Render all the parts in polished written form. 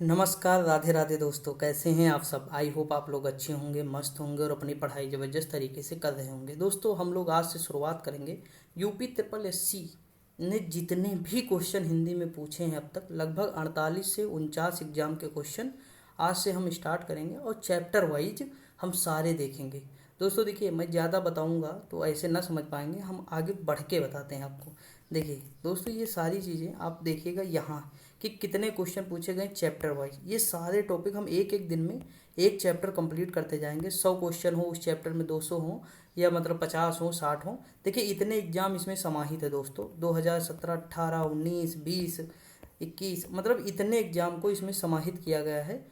नमस्कार, राधे राधे दोस्तों। कैसे हैं आप सब? आई होप आप लोग अच्छे होंगे, मस्त होंगे और अपनी पढ़ाई ज़बरदस्त तरीके से कर रहे होंगे। दोस्तों, हम लोग आज से शुरुआत करेंगे। यूपी ट्रिपल एससी ने जितने भी क्वेश्चन हिंदी में पूछे हैं अब तक, लगभग 48 से 49 एग्जाम के क्वेश्चन आज से हम स्टार्ट करेंगे और चैप्टर वाइज हम सारे देखेंगे। दोस्तों देखिए, मैं ज़्यादा बताऊंगा तो ऐसे ना समझ पाएंगे, हम आगे बढ़ के बताते हैं आपको। देखिए दोस्तों, ये सारी चीज़ें आप देखिएगा यहाँ कि कितने क्वेश्चन पूछे गए चैप्टर वाइज। ये सारे टॉपिक हम एक एक दिन में एक चैप्टर कंप्लीट करते जाएंगे। 100 क्वेश्चन हो उस चैप्टर में, 200 हो या मतलब 50 हो, 60 हो। देखिए इतने एग्जाम इसमें समाहित है दोस्तों। 2017, 18, 19, 20, 21, मतलब इतने एग्जाम को इसमें समाहित किया गया है।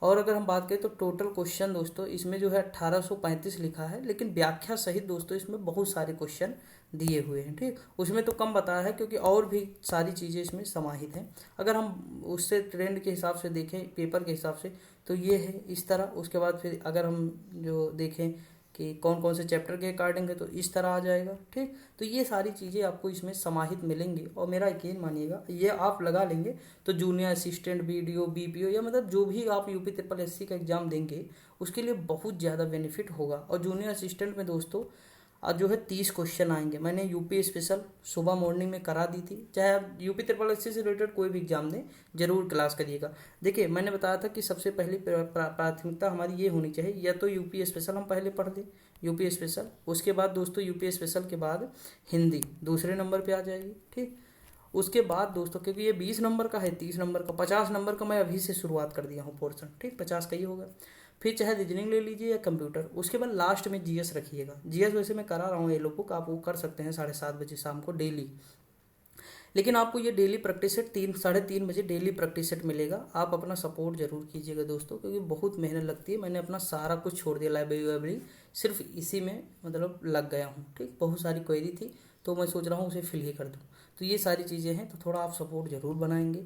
और अगर हम बात करें तो टोटल क्वेश्चन दोस्तों इसमें जो है 1835 लिखा है, लेकिन व्याख्या सहित दोस्तों इसमें बहुत सारे क्वेश्चन दिए हुए हैं। ठीक, उसमें तो कम बताया है क्योंकि और भी सारी चीज़ें इसमें समाहित हैं। अगर हम उससे ट्रेंड के हिसाब से देखें, पेपर के हिसाब से, तो ये है इस तरह। उसके बाद फिर अगर हम जो देखें कि कौन कौन से चैप्टर के अकॉर्डिंग है तो इस तरह आ जाएगा। ठीक, तो ये सारी चीज़ें आपको इसमें समाहित मिलेंगी। और मेरा यकीन मानिएगा, ये आप लगा लेंगे तो जूनियर असिस्टेंट, बीडीओ, बीपीओ या मतलब जो भी आप यूपी ट्रिपल एससी का एग्ज़ाम देंगे उसके लिए बहुत ज़्यादा बेनिफिट होगा। और जूनियर असिस्टेंट में दोस्तों आज जो है 30 क्वेश्चन आएंगे। मैंने यूपी स्पेशल सुबह मॉर्निंग में करा दी थी। चाहे आप यूपी ट्रिपल एससी से रिलेटेड कोई भी एग्जाम दें, जरूर क्लास करिएगा। देखिए मैंने बताया था कि सबसे पहली प्राथमिकता हमारी ये होनी चाहिए, या तो यूपी स्पेशल हम पहले पढ़ लें, यूपी स्पेशल। उसके बाद दोस्तों यूपी स्पेशल के बाद हिंदी दूसरे नंबर पे आ जाएगी। ठीक, उसके बाद दोस्तों क्योंकि ये 20 नंबर का है, 30 नंबर का, 50 नंबर का मैं अभी से शुरुआत कर दिया हूँ पोर्शन। ठीक, 50 का ही होगा। फिर चाहे रीजनिंग ले लीजिए या कंप्यूटर। उसके बाद लास्ट में जीएस रखिएगा। जीएस वैसे मैं करा रहा हूँ ये लोग को, आप वो कर सकते हैं 7:30 बजे शाम को डेली। लेकिन आपको ये डेली प्रैक्टिस सेट 3-3:30 बजे डेली प्रैक्टिस सेट मिलेगा। आप अपना सपोर्ट जरूर कीजिएगा दोस्तों, क्योंकि बहुत मेहनत लगती है। मैंने अपना सारा कुछ छोड़ दिया, लाइब्रेरी वाइब्रेरी सिर्फ इसी में मतलब लग गया हूँ। ठीक, बहुत सारी क्वेरी थी तो मैं सोच रहा हूँ उसे फिल ही कर दूँ। तो ये सारी चीज़ें हैं, तो थोड़ा आप सपोर्ट जरूर बनाएंगे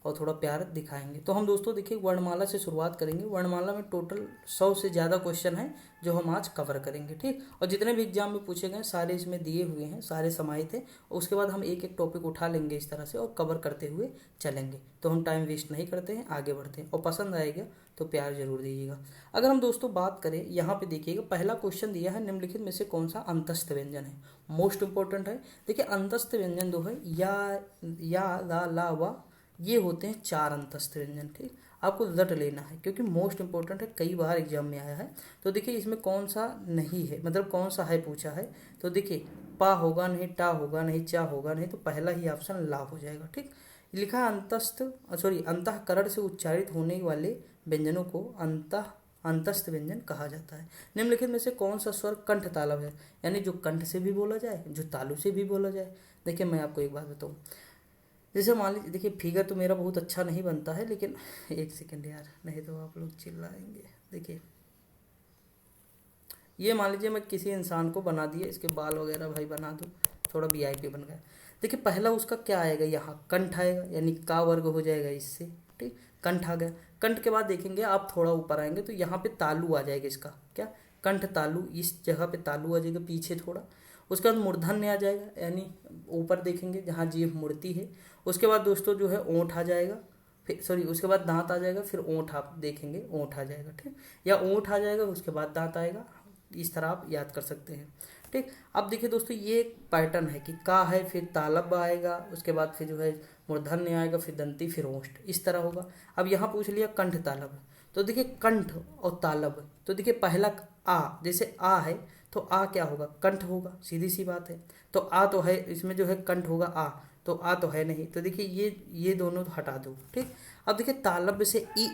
और थोड़ा प्यार दिखाएंगे। तो हम दोस्तों देखिए वर्णमाला से शुरुआत करेंगे। वर्णमाला में टोटल 100 से ज़्यादा क्वेश्चन हैं जो हम आज कवर करेंगे। ठीक, और जितने भी एग्जाम में पूछे गए सारे इसमें दिए हुए हैं, सारे समाहित हैं। उसके बाद हम एक एक टॉपिक उठा लेंगे इस तरह से और कवर करते हुए चलेंगे। तो हम टाइम वेस्ट नहीं करते हैं, आगे बढ़ते हैं। और पसंद आएगा तो प्यार जरूर दीजिएगा। अगर हम दोस्तों बात करें, यहाँ पे देखिएगा पहला क्वेश्चन दिया है, निम्नलिखित में से कौन सा अंतस्थ व्यंजन है? मोस्ट इंपॉर्टेंट है। देखिए अंतस्थ व्यंजन दो है, या ला वा, ये होते हैं 4 अंतस्थ व्यंजन। ठीक, आपको रट लेना है क्योंकि मोस्ट इंपॉर्टेंट है, कई बार एग्जाम में आया है। तो देखिए इसमें कौन सा नहीं है, मतलब कौन सा है पूछा है। तो देखिए पा होगा नहीं, टा होगा नहीं, चा होगा नहीं, तो पहला ही ऑप्शन ला हो जाएगा। ठीक, लिखा है अंतःकरण से उच्चारित होने वाले व्यंजनों को अंतस्थ व्यंजन कहा जाता है। निम्नलिखित में से कौन सा स्वर कंठ तालव है? यानी जो कंठ से भी बोला जाए, जो तालु से भी बोला जाए। देखिए मैं आपको एक बात बताऊँ, जैसे मान लीजिए, देखिए फिगर तो मेरा बहुत अच्छा नहीं बनता है, लेकिन एक सेकेंड यार, नहीं तो आप लोग चिल्लाएंगे। देखिए ये मान लीजिए मैं किसी इंसान को बना दिए, इसके बाल वगैरह भाई बना दूँ, थोड़ा वीआईपी बन गया। देखिए पहला उसका क्या आएगा, यहाँ कंठ आएगा, यानी का वर्ग हो जाएगा इससे। ठीक, कंठ आ गया। कंठ के बाद देखेंगे आप थोड़ा ऊपर आएंगे तो यहाँ पे तालु आ जाएगा। इसका क्या, कंठ तालु, इस जगह पे तालु आ जाएगा पीछे थोड़ा। उसके बाद मूर्धन्य आ जाएगा, यानी ऊपर देखेंगे जहाँ जीभ मुड़ती है। उसके बाद दोस्तों जो है ओंठ आ जाएगा, फिर सॉरी उसके बाद दांत आ जाएगा, फिर ओंठ आप देखेंगे, ओंठ आ जाएगा। ठीक, या ओंठ आ जाएगा उसके बाद दांत आएगा। इस तरह आप याद कर सकते हैं। ठीक, अब देखिए दोस्तों ये एक पैटर्न है कि का है, फिर तालब आएगा, उसके बाद फिर जो है मूर्धन्य आएगा, फिर दंती, फिर ओष्ठ, इस तरह होगा। अब यहाँ पूछ लिया कंठ तालब, तो देखिए कंठ और तालब, तो देखिए पहला आ, जैसे आ है तो आ क्या होगा, कंठ होगा, सीधी सी बात है। तो आ तो है, इसमें जो है कंठ होगा आ, तो आ तो है नहीं, तो देखिए ये दोनों तो हटा दो। ठीक, अब देखिए तालब्य से ई,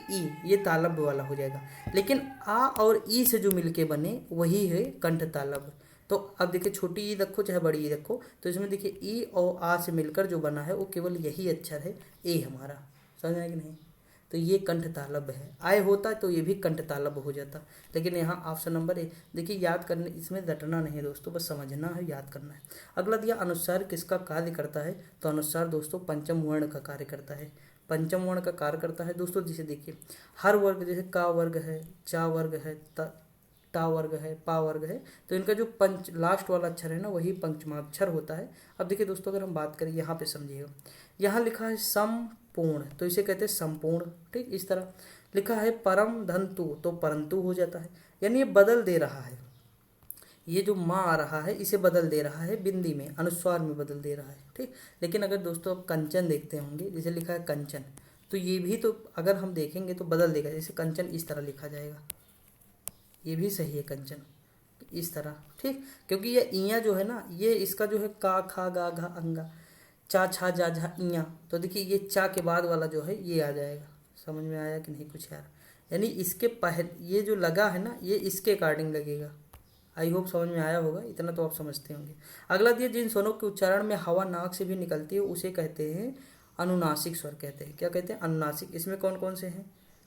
ये तालब्य वाला हो जाएगा, लेकिन आ और ई से जो मिलके बने वही है कंठ तालब्य। तो अब देखिए छोटी ई रखो चाहे बड़ी ई रखो, तो इसमें देखिए ई और आ से मिलकर जो बना है वो केवल यही अक्षर है, ए हमारा। समझ आया कि नहीं? तो ये कंठ तालब्य है। आय होता तो ये भी कंठ तालब्य हो जाता, लेकिन यहाँ ऑप्शन नंबर ए। देखिए याद करने, इसमें रटना नहीं है दोस्तों, बस समझना है, याद करना है। अगला दिया अनुस्वार किसका कार्य करता है? तो अनुस्वार दोस्तों पंचम वर्ण का कार्य करता है। पंचम वर्ण का कार्य करता है दोस्तों। जैसे देखिए हर वर्ग, जैसे का वर्ग है, चा वर्ग है, टा वर्ग है, पा वर्ग है, तो इनका जो पंच लास्ट वाला अक्षर है ना वही पंचमाक्षर होता है। अब देखिए दोस्तों अगर हम बात करें यहाँ पे समझिएगा, यहाँ लिखा है सम पूर्ण, तो इसे कहते हैं संपूर्ण। ठीक, इस तरह लिखा है परम धंतु, तो परंतु हो जाता है, यानी ये बदल दे रहा है। ये जो माँ आ रहा है इसे बदल दे रहा है बिंदी में, अनुस्वार में बदल दे रहा है। ठीक, लेकिन अगर दोस्तों आप कंचन देखते होंगे, जैसे लिखा है कंचन, तो ये भी तो अगर हम देखेंगे तो बदल देगा, जैसे कंचन इस तरह लिखा जाएगा, ये भी सही है कंचन, इस तरह। ठीक, क्योंकि ये इया जो है ना, ये इसका जो है का खा गा घा अंगा, चा छा जा झा इया, तो देखिए ये चा के बाद वाला जो है ये आ जाएगा। समझ में आया कि नहीं कुछ यार? यानी इसके पहले ये जो लगा है ना, ये इसके अकॉर्डिंग लगेगा। आई होप समझ में आया होगा, इतना तो आप समझते होंगे। अगला दिया, जिन स्वरों के उच्चारण में हवा नाक से भी निकलती है उसे कहते हैं अनुनासिक स्वर कहते हैं। क्या कहते हैं? अनुनासिक। इसमें कौन कौन से हैं?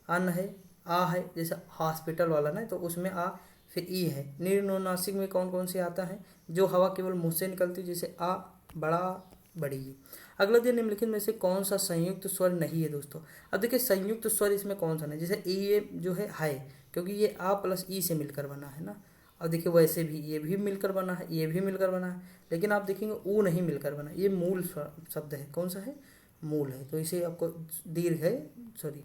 अन है, आ है, जैसे हॉस्पिटल वाला ना, तो उसमें आ, फिर ई है। निरनुनासिक में कौन कौन से आता है? जो हवा केवल मुंह से निकलती है, जैसे आ, बड़ा, बड़ी। अगला दिया, निम्नलिखित में से कौन सा संयुक्त स्वर नहीं है दोस्तों? अब देखिए संयुक्त स्वर इसमें कौन सा नहीं, जैसे ये जो है, क्योंकि ये आ प्लस ई से मिलकर बना है ना। अब देखिए वैसे भी ये भी मिलकर बना है, ये भी मिलकर बना है, लेकिन आप देखेंगे ऊ नहीं मिलकर बना, ये मूल शब्द है। कौन सा है? मूल है, तो इसे आपको दीर्घ है, सॉरी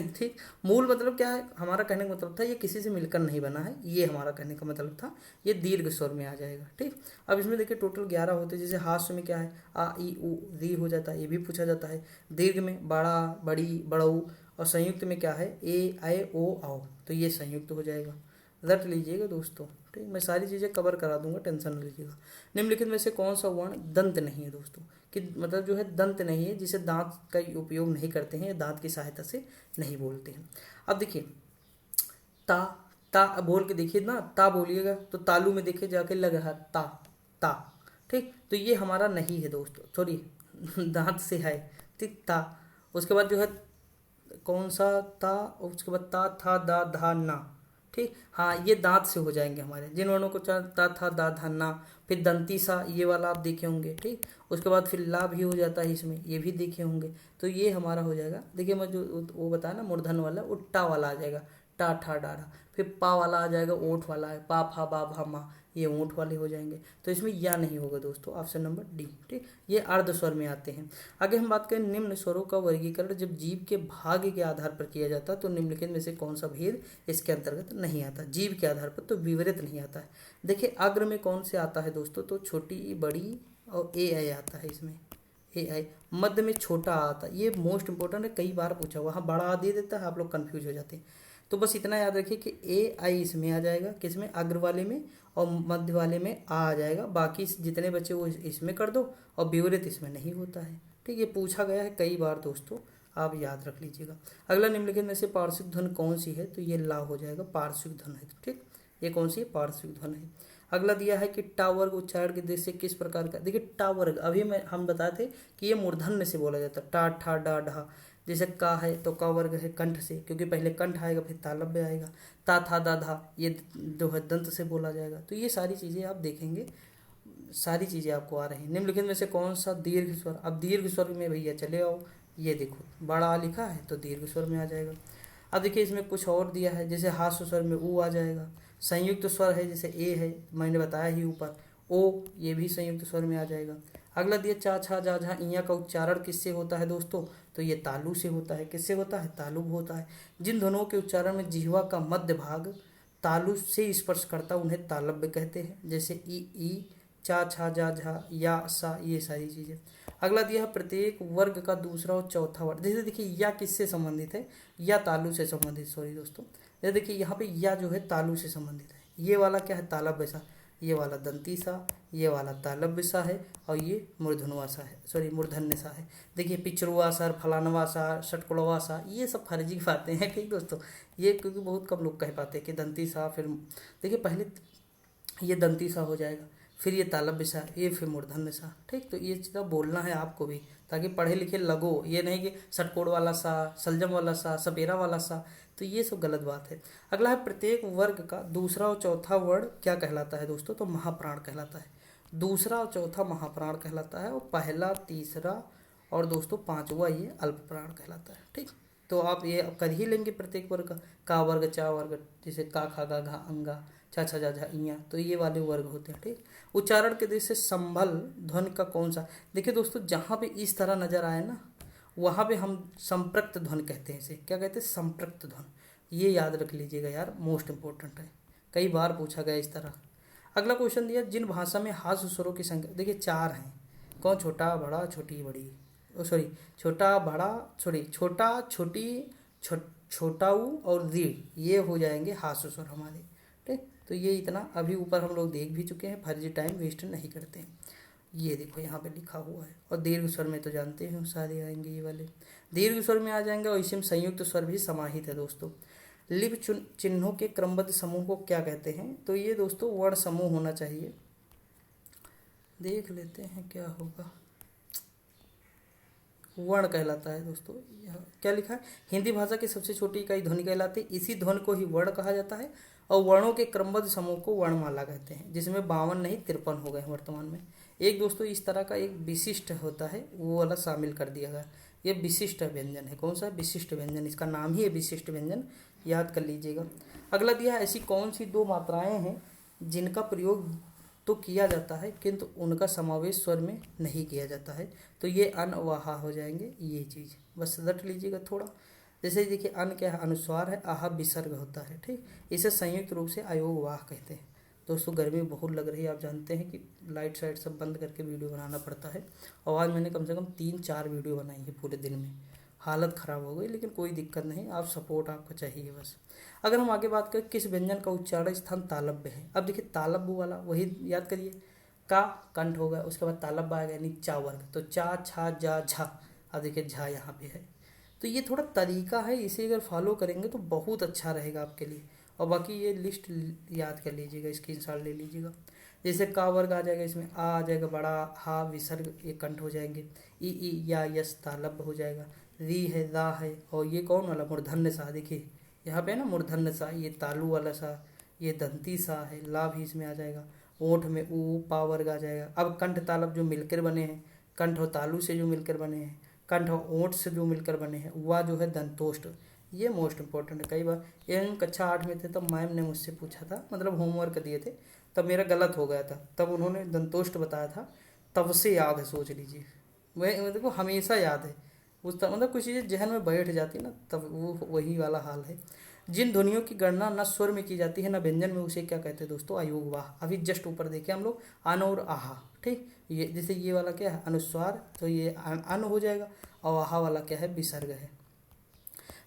ठीक। मूल मतलब क्या है? हमारा कहने का मतलब था ये किसी से मिलकर नहीं बना है, ये हमारा कहने का मतलब था, ये दीर्घ स्वर में आ जाएगा। ठीक, अब इसमें देखिए टोटल 11 होते हैं। जैसे हास्य में क्या है? आ ई उ री हो जाता है, ये भी पूछा जाता है। दीर्घ में बड़ा, बड़ी, बड़ऊ, और संयुक्त में क्या है? ए आए ओ आओ, तो ये संयुक्त हो जाएगा। रट लीजिएगा दोस्तों। ठीक, मैं सारी चीज़ें कवर करा दूंगा, टेंशन न लीजिएगा। निम्नलिखित में से कौन सा वर्ण दंत नहीं है दोस्तों? कि मतलब जो है दंत नहीं है, जिसे दांत का उपयोग नहीं करते हैं, दांत की सहायता से नहीं बोलते हैं। अब देखिए ता, ता बोल के देखिए ना, ता बोलिएगा तो तालू में देखिए जाके लग रहा ता, ता। ठीक, तो ये हमारा नहीं है दोस्तों, सॉरी दांत से है। ठीक, ता। उसके बाद जो है कौन सा ता, उसके बाद ता था दा धा ना। ठीक, हाँ, ये दांत से हो जाएंगे हमारे, जिन वर्णों को ता था दा धा ना। फिर दंती सा, ये वाला आप देखे होंगे। ठीक, उसके बाद फिर ला भी हो जाता है इसमें, ये भी देखे होंगे। तो ये हमारा हो जाएगा। देखिए मैं जो वो बताया ना मूर्धन वाला, वो टा वाला आ जाएगा, टा ठा डारा। फिर पा वाला आ जाएगा, ओठ वाला है, पा फा बा भा मा, ये ऊँट वाले हो जाएंगे। तो इसमें या नहीं होगा दोस्तों, ऑप्शन नंबर डी। ठीक, ये अर्ध स्वर में आते हैं। आगे हम बात करें निम्न स्वरों का वर्गीकरण जब जीव के भाग्य के आधार पर किया जाता है, तो निम्नलिखित में से कौन सा भेद इसके अंतर्गत नहीं आता? जीव के आधार पर तो विवरित नहीं आता है। देखिए अग्र में कौन से आता है दोस्तों? तो छोटी, बड़ी और ए आई आता है इसमें, ए आई। मध्य में छोटा आता है, ये मोस्ट इंपॉर्टेंट है, कई बार पूछा हुआ। हाँ, बड़ा दे देता है, आप लोग कंफ्यूज हो जाते हैं। तो बस इतना याद रखिए कि ए आई इसमें आ जाएगा, किसमें? अग्र वाले में, और मध्य वाले में आ जाएगा। बाकी जितने बचे वो इसमें कर दो, और विवरित इसमें नहीं होता है। ठीक, ये पूछा गया है कई बार दोस्तों, आप याद रख लीजिएगा। अगला, निम्नलिखित में से पार्श्विक ध्वनि कौन सी है? तो ये ला हो जाएगा, पार्श्विक ध्वनि है। ठीक, ये कौन सी है? पार्श्विक ध्वनि है। अगला दिया है कि टा वर्ग उच्चारण के दृष्टि से किस प्रकार का? देखिए टा वर्ग अभी हम बताए थे कि ये मूर्धन्य से बोला जाता है, टा ठा डा ढा। जैसे का है तो का वर्ग है कंठ से, क्योंकि पहले कंठ आएगा फिर तालव्य आएगा। ता था दा धा, ये जो है दंत से बोला जाएगा। तो ये सारी चीज़ें आप देखेंगे, सारी चीज़ें आपको आ रही हैं। निम्नलिखित में से कौन सा दीर्घ स्वर? अब दीर्घ स्वर में भैया चले आओ, ये देखो बड़ा लिखा है तो दीर्घ स्वर में आ जाएगा। अब देखिए इसमें कुछ और दिया है, जैसे हास्य स्वर में ऊ आ जाएगा। संयुक्त स्वर है, जैसे ए है, मैंने बताया ही ऊपर, ओ, ये भी संयुक्त स्वर में आ जाएगा। अगला दिया चा छा जा झा इया का उच्चारण किससे होता है दोस्तों? तो ये तालु से होता है। किससे होता है? तालु होता है। जिन ध्वनियों के उच्चारण में जिह्वा का मध्य भाग तालु से स्पर्श करता उन्हें तालव्य कहते हैं, जैसे ई, चा छा जा झा या सा, ये सारी चीज़ें। अगला दिया है प्रत्येक वर्ग का दूसरा और चौथा वर्ग। जैसे देखिए या किससे संबंधित है? या तालु से संबंधित, सॉरी दोस्तों। जैसे देखिए यहाँ पे या जो है तालु से संबंधित है। ये वाला क्या है? तालव्य सा। ये वाला दंती सा, ये वाला तालव्य सा है, और ये मूर्धन्य सा है, सॉरी मूर्धन्य सा है। देखिए पिचरुआ सा, फलानवा सा, षटकुलवा सा, ये सब फर्जी बातें हैं। ठीक दोस्तों, ये क्योंकि बहुत कम लोग कह पाते हैं कि दंती सा, फिर देखिए पहले ये दंती सा हो जाएगा, फिर ये तालव्य सा, ये फिर मूर्धन्य सा। ठीक, तो ये चीज़ बोलना है आपको भी, ताकि पढ़े लिखे लगो, ये नहीं कि सटकोड़ वाला सा, सलजम वाला सा, सपेरा वाला सा, तो ये सब गलत बात है। अगला है प्रत्येक वर्ग का दूसरा और चौथा वर्ण क्या कहलाता है दोस्तों? तो महाप्राण कहलाता है। दूसरा और चौथा महाप्राण कहलाता है, और पहला, तीसरा और दोस्तों पांचवा ये अल्प प्राण कहलाता है। ठीक, तो आप ये कर ही लेंगे प्रत्येक वर्ग का वर्ग, चा वर्ग, जैसे का खा गा घा अंगा, चा छा जा झा इया, तो ये वाले वर्ग होते हैं। ठीक, उच्चारण के दृष्टि से संभल ध्वनि का कौन सा? देखिए दोस्तों, जहाँ पे इस तरह नजर आए ना, वहाँ पे हम संपृक्त ध्वनि कहते हैं इसे। क्या कहते हैं? संपृक्त ध्वनि। ये याद रख लीजिएगा यार, मोस्ट इंपॉर्टेंट है, कई बार पूछा गया इस तरह। अगला क्वेश्चन दिया, जिन भाषा में हास्य स्वरों की संख्या, देखिए 4 हैं। कौन? छोटा, बड़ा, छोटी, बड़ी, सॉरी छोटा, बड़ा, सॉरी छोटा, छोटी, छोटाऊ और दीर्घ, ये हो जाएंगे हास्य स्वर हमारे। ठीक, तो ये इतना अभी ऊपर हम लोग देख भी चुके हैं, फर्जी टाइम वेस्ट नहीं करते हैं। ये देखो यहाँ पे लिखा हुआ है। और दीर्घ स्वर में तो जानते हैं सारे आएंगे ये वाले, दीर्घ स्वर में आ जाएंगे। और इसी में संयुक्त स्वर भी समाहित है दोस्तों। लिपि चिन्हों के क्रमबद्ध समूह को क्या कहते हैं? तो ये दोस्तों वर्ण समूह होना चाहिए। देख लेते हैं क्या होगा। वर्ण कहलाता है दोस्तों। यह क्या लिखा है? हिंदी भाषा की सबसे छोटी इकाई ध्वनि कहलाती है। इसी ध्वनि को ही वर्ण कहा जाता है। और वर्णों के क्रमबद्ध समूह को वर्णमाला कहते हैं, जिसमें 52 नहीं 53 हो गए वर्तमान में। एक दोस्तों इस तरह का एक विशिष्ट होता है, वो वाला शामिल कर दिया गया। ये विशिष्ट व्यंजन है। कौन सा? विशिष्ट व्यंजन, इसका नाम ही है विशिष्ट व्यंजन, याद कर लीजिएगा। अगला दिया, ऐसी कौन सी 2 मात्राएं हैं जिनका प्रयोग तो किया जाता है किंतु उनका समावेश स्वर में नहीं किया जाता है? तो ये अन व हा हो जाएंगे। ये चीज़ बस रट लीजिएगा थोड़ा। जैसे देखिए, अन क्या है? अनुस्वार है, आहा विसर्ग होता है। ठीक, इसे संयुक्त रूप से अयोग वाह कहते हैं। दोस्तों गर्मी बहुत लग रही है, आप जानते हैं कि लाइट साइट सब बंद करके वीडियो बनाना पड़ता है। और आज मैंने कम से कम 3-4 वीडियो बनाई है पूरे दिन में। हालत ख़राब हो गई, लेकिन कोई दिक्कत नहीं, आप सपोर्ट आपको चाहिए बस। अगर हम आगे बात करें, किस व्यंजन का उच्चारण स्थान तालब्य है? अब देखिए तालब्य वाला वही याद करिए, का कंठ हो गया, उसके बाद तालब्य आ गया यानी चा वर्ग, तो चा छा जा झा। अब देखिए झा यहाँ पे है। तो ये थोड़ा तरीका है, इसे अगर फॉलो करेंगे तो बहुत अच्छा रहेगा आपके लिए। और बाकी ये लिस्ट याद कर लीजिएगा, स्क्रीनशॉट ले लीजिएगा। जैसे का वर्ग आ जाएगा, इसमें आ जाएगा बड़ा, हा विसर्ग ये कंठ हो जाएंगे, ई या यस तालब्य हो जाएगा, री है, रा है, और ये कौन वाला? मूर्धन्य सा। देखिए यहाँ पे है ना मूर्धन्य सा, ये तालु वाला सा, ये दंती सा है, ला भी इसमें आ जाएगा। ओठ में ऊ पा वर्ग आ जाएगा। अब कंठ तालब्य जो मिलकर बने हैं, कंठ और तालु से जो मिलकर बने हैं, कंठ और ओठ से जो मिलकर बने हैं, वह जो है दंतोष्ट। ये मोस्ट इंपॉर्टेंट है। कई बार ये कक्षा 8 में थे तब मैम ने मुझसे पूछा था, मतलब होमवर्क दिए थे, तब मेरा गलत हो गया था, तब उन्होंने दंतोष्ट बताया था, तब से याद है, सोच लीजिए। वह देखो हमेशा याद है उस मतलब कुछ चीज़ें जहन में बैठ जाती है ना, तब वो वही वाला हाल है। जिन ध्वनियों की गणना न स्वर में की जाती है न व्यंजन में, उसे क्या कहते हैं दोस्तों? अयोग वाह। अभी जस्ट ऊपर देखे हम लोग, अन और आहा। ठीक, ये जैसे ये वाला क्या है? अनुस्वार, तो ये अन हो जाएगा। और आहा वाला क्या है? विसर्ग है।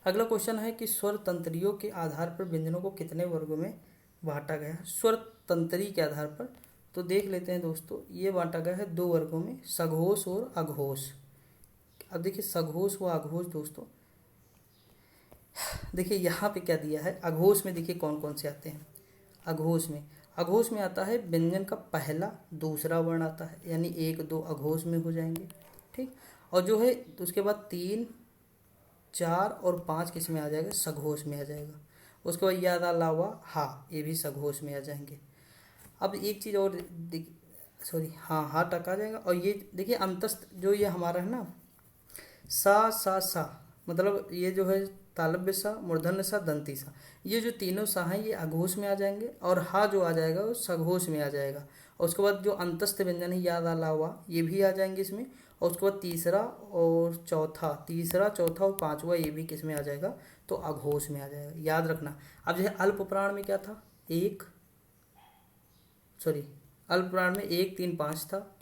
अगला क्वेश्चन है कि स्वर तंत्रियों के आधार पर व्यंजनों को कितने वर्गों में बांटा गया है? स्वर तंत्री के आधार पर तो देख लेते हैं दोस्तों, ये बांटा गया है 2 वर्गों में, सघोष और अघोष। अब देखिए सघोष व अघोष दोस्तों, देखिए यहाँ पे क्या दिया है? अघोष में देखिए कौन कौन से आते हैं। अघोष में आता है व्यंजन का पहला दूसरा वर्ण आता है, यानी 1 2 अघोष में हो जाएंगे। ठीक, और जो है तो उसके बाद 3 4 और 5 किस में आ जाएगा? सघोष में आ जाएगा। उसके बाद याद अलावा हा, ये भी सघोष में आ जाएंगे। अब एक चीज़ और सॉरी, हाँ हा टक आ जाएगा। और ये देखिए अंतस्थ जो ये हमारा है ना, सा मतलब ये जो है तालब्य सा, मूर्धन्य सा, दंती सा, ये जो तीनों सा हैं ये अघोष में आ जाएंगे। और हा जो आ जाएगा वो सघोष में आ जाएगा। और उसके बाद जो अंतस्थ व्यंजन है याद अलावा, ये भी आ जाएंगे इसमें। और उसके बाद तीसरा चौथा और पांचवा ये भी किस में आ जाएगा? तो अघोष में आ जाएगा, याद रखना। अब जो है अल्प प्राण में क्या था? अल्प प्राण में 1 3 5 था,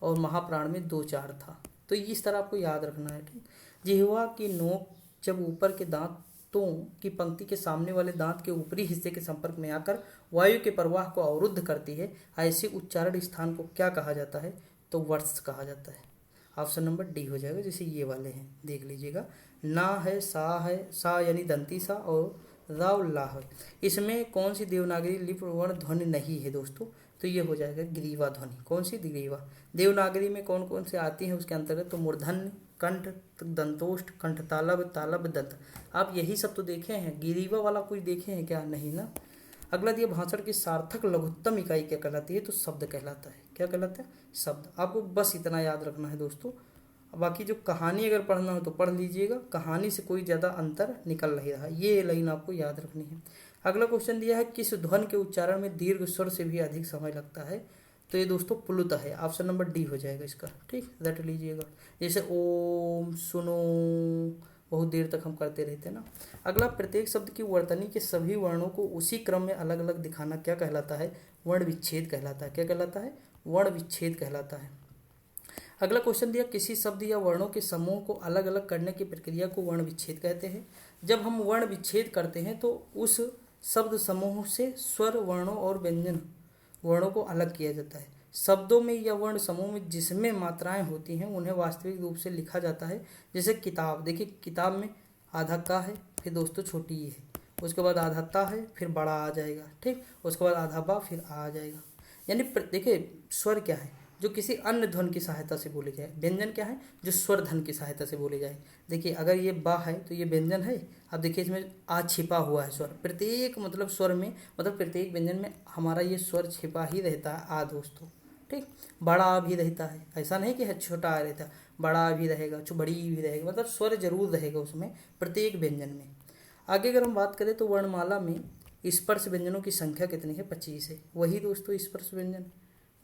और महाप्राण में 2 4 था। तो इस तरह आपको याद रखना है। ठीक, जिह्वा की नोक जब ऊपर के दांतों की पंक्ति के सामने वाले दांत के ऊपरी हिस्से के संपर्क में आकर वायु के प्रवाह को अवरुद्ध करती है, ऐसे उच्चारण स्थान को क्या कहा जाता है? तो वर्ष कहा जाता है। ऑप्शन नंबर डी हो जाएगा। जैसे ये वाले हैं, देख लीजिएगा, ना है, सा यानी दंती सा, और राव ला है। इसमें कौन सी देवनागरी लिपि वर्ण ध्वनि नहीं है दोस्तों? तो ये हो जाएगा ग्रीवा ध्वनि। कौन सी? ग्रीवा। देवनागरी में कौन कौन से आती हैं उसके अंतर्गत? तो मूर्धन्य, कंठ, दंतोष्ठ, कंठ तालब दंत। आप यही सब तो देखे हैं, ग्रीवा वाला कोई देखे हैं क्या? नहीं ना। अगला दिया, भाषण की सार्थक लघुत्तम इकाई क्या कहलाती है? तो शब्द कहलाता है। क्या कहलाता है? शब्द। आपको बस इतना याद रखना है दोस्तों। बाकी जो कहानी अगर पढ़ना हो तो पढ़ लीजिएगा, कहानी से कोई ज़्यादा अंतर निकल नहीं रहा, ये लाइन आपको याद रखनी है। अगला क्वेश्चन दिया है, किस ध्वनि के उच्चारण में दीर्घ स्वर से भी अधिक समय लगता है? तो ये दोस्तों प्लुत है, ऑप्शन नंबर डी हो जाएगा इसका। ठीक, रट लीजिएगा। जैसे ओम, सुनो, बहुत देर तक हम करते रहते हैं ना। अगला, प्रत्येक शब्द की वर्तनी के सभी वर्णों को उसी क्रम में अलग अलग दिखाना क्या कहलाता है? वर्ण विच्छेद कहलाता है। क्या कहलाता है? वर्ण विच्छेद कहलाता है। अगला क्वेश्चन दिया, किसी शब्द या वर्णों के समूह को अलग अलग करने की प्रक्रिया को वर्ण विच्छेद कहते हैं। जब हम वर्ण विच्छेद करते हैं तो उस शब्द समूह से स्वर, वर्णों और व्यंजन वर्णों को अलग किया जाता है। शब्दों में या वर्ण समूह में जिसमें मात्राएं होती हैं उन्हें वास्तविक रूप से लिखा जाता है। जैसे किताब, देखिए किताब में आधा का है, फिर दोस्तों छोटी ये है, उसके बाद आधा ता है, फिर बड़ा आ जाएगा। ठीक, उसके बाद आधा बा, फिर आ जाएगा। यानी देखिए स्वर क्या है? जो किसी अन्य ध्वनि की सहायता से बोले जाए। व्यंजन क्या है? जो स्वर धन की सहायता से बोले जाए। देखिए अगर ये बा है तो ये व्यंजन है। अब देखिए इसमें आ छिपा हुआ है स्वर, प्रत्येक मतलब स्वर में, मतलब प्रत्येक व्यंजन में हमारा ये स्वर छिपा ही रहता है आ दोस्तों। ठीक, बड़ा आ भी रहता है, ऐसा नहीं कि छोटा आ रहता, बड़ा भी रहेगा, बड़ी भी रहेगा, मतलब स्वर जरूर रहेगा उसमें प्रत्येक व्यंजन में। आगे अगर हम बात करें तो वर्णमाला में स्पर्श व्यंजनों की संख्या कितनी है? 25 है। वही दोस्तों स्पर्श व्यंजन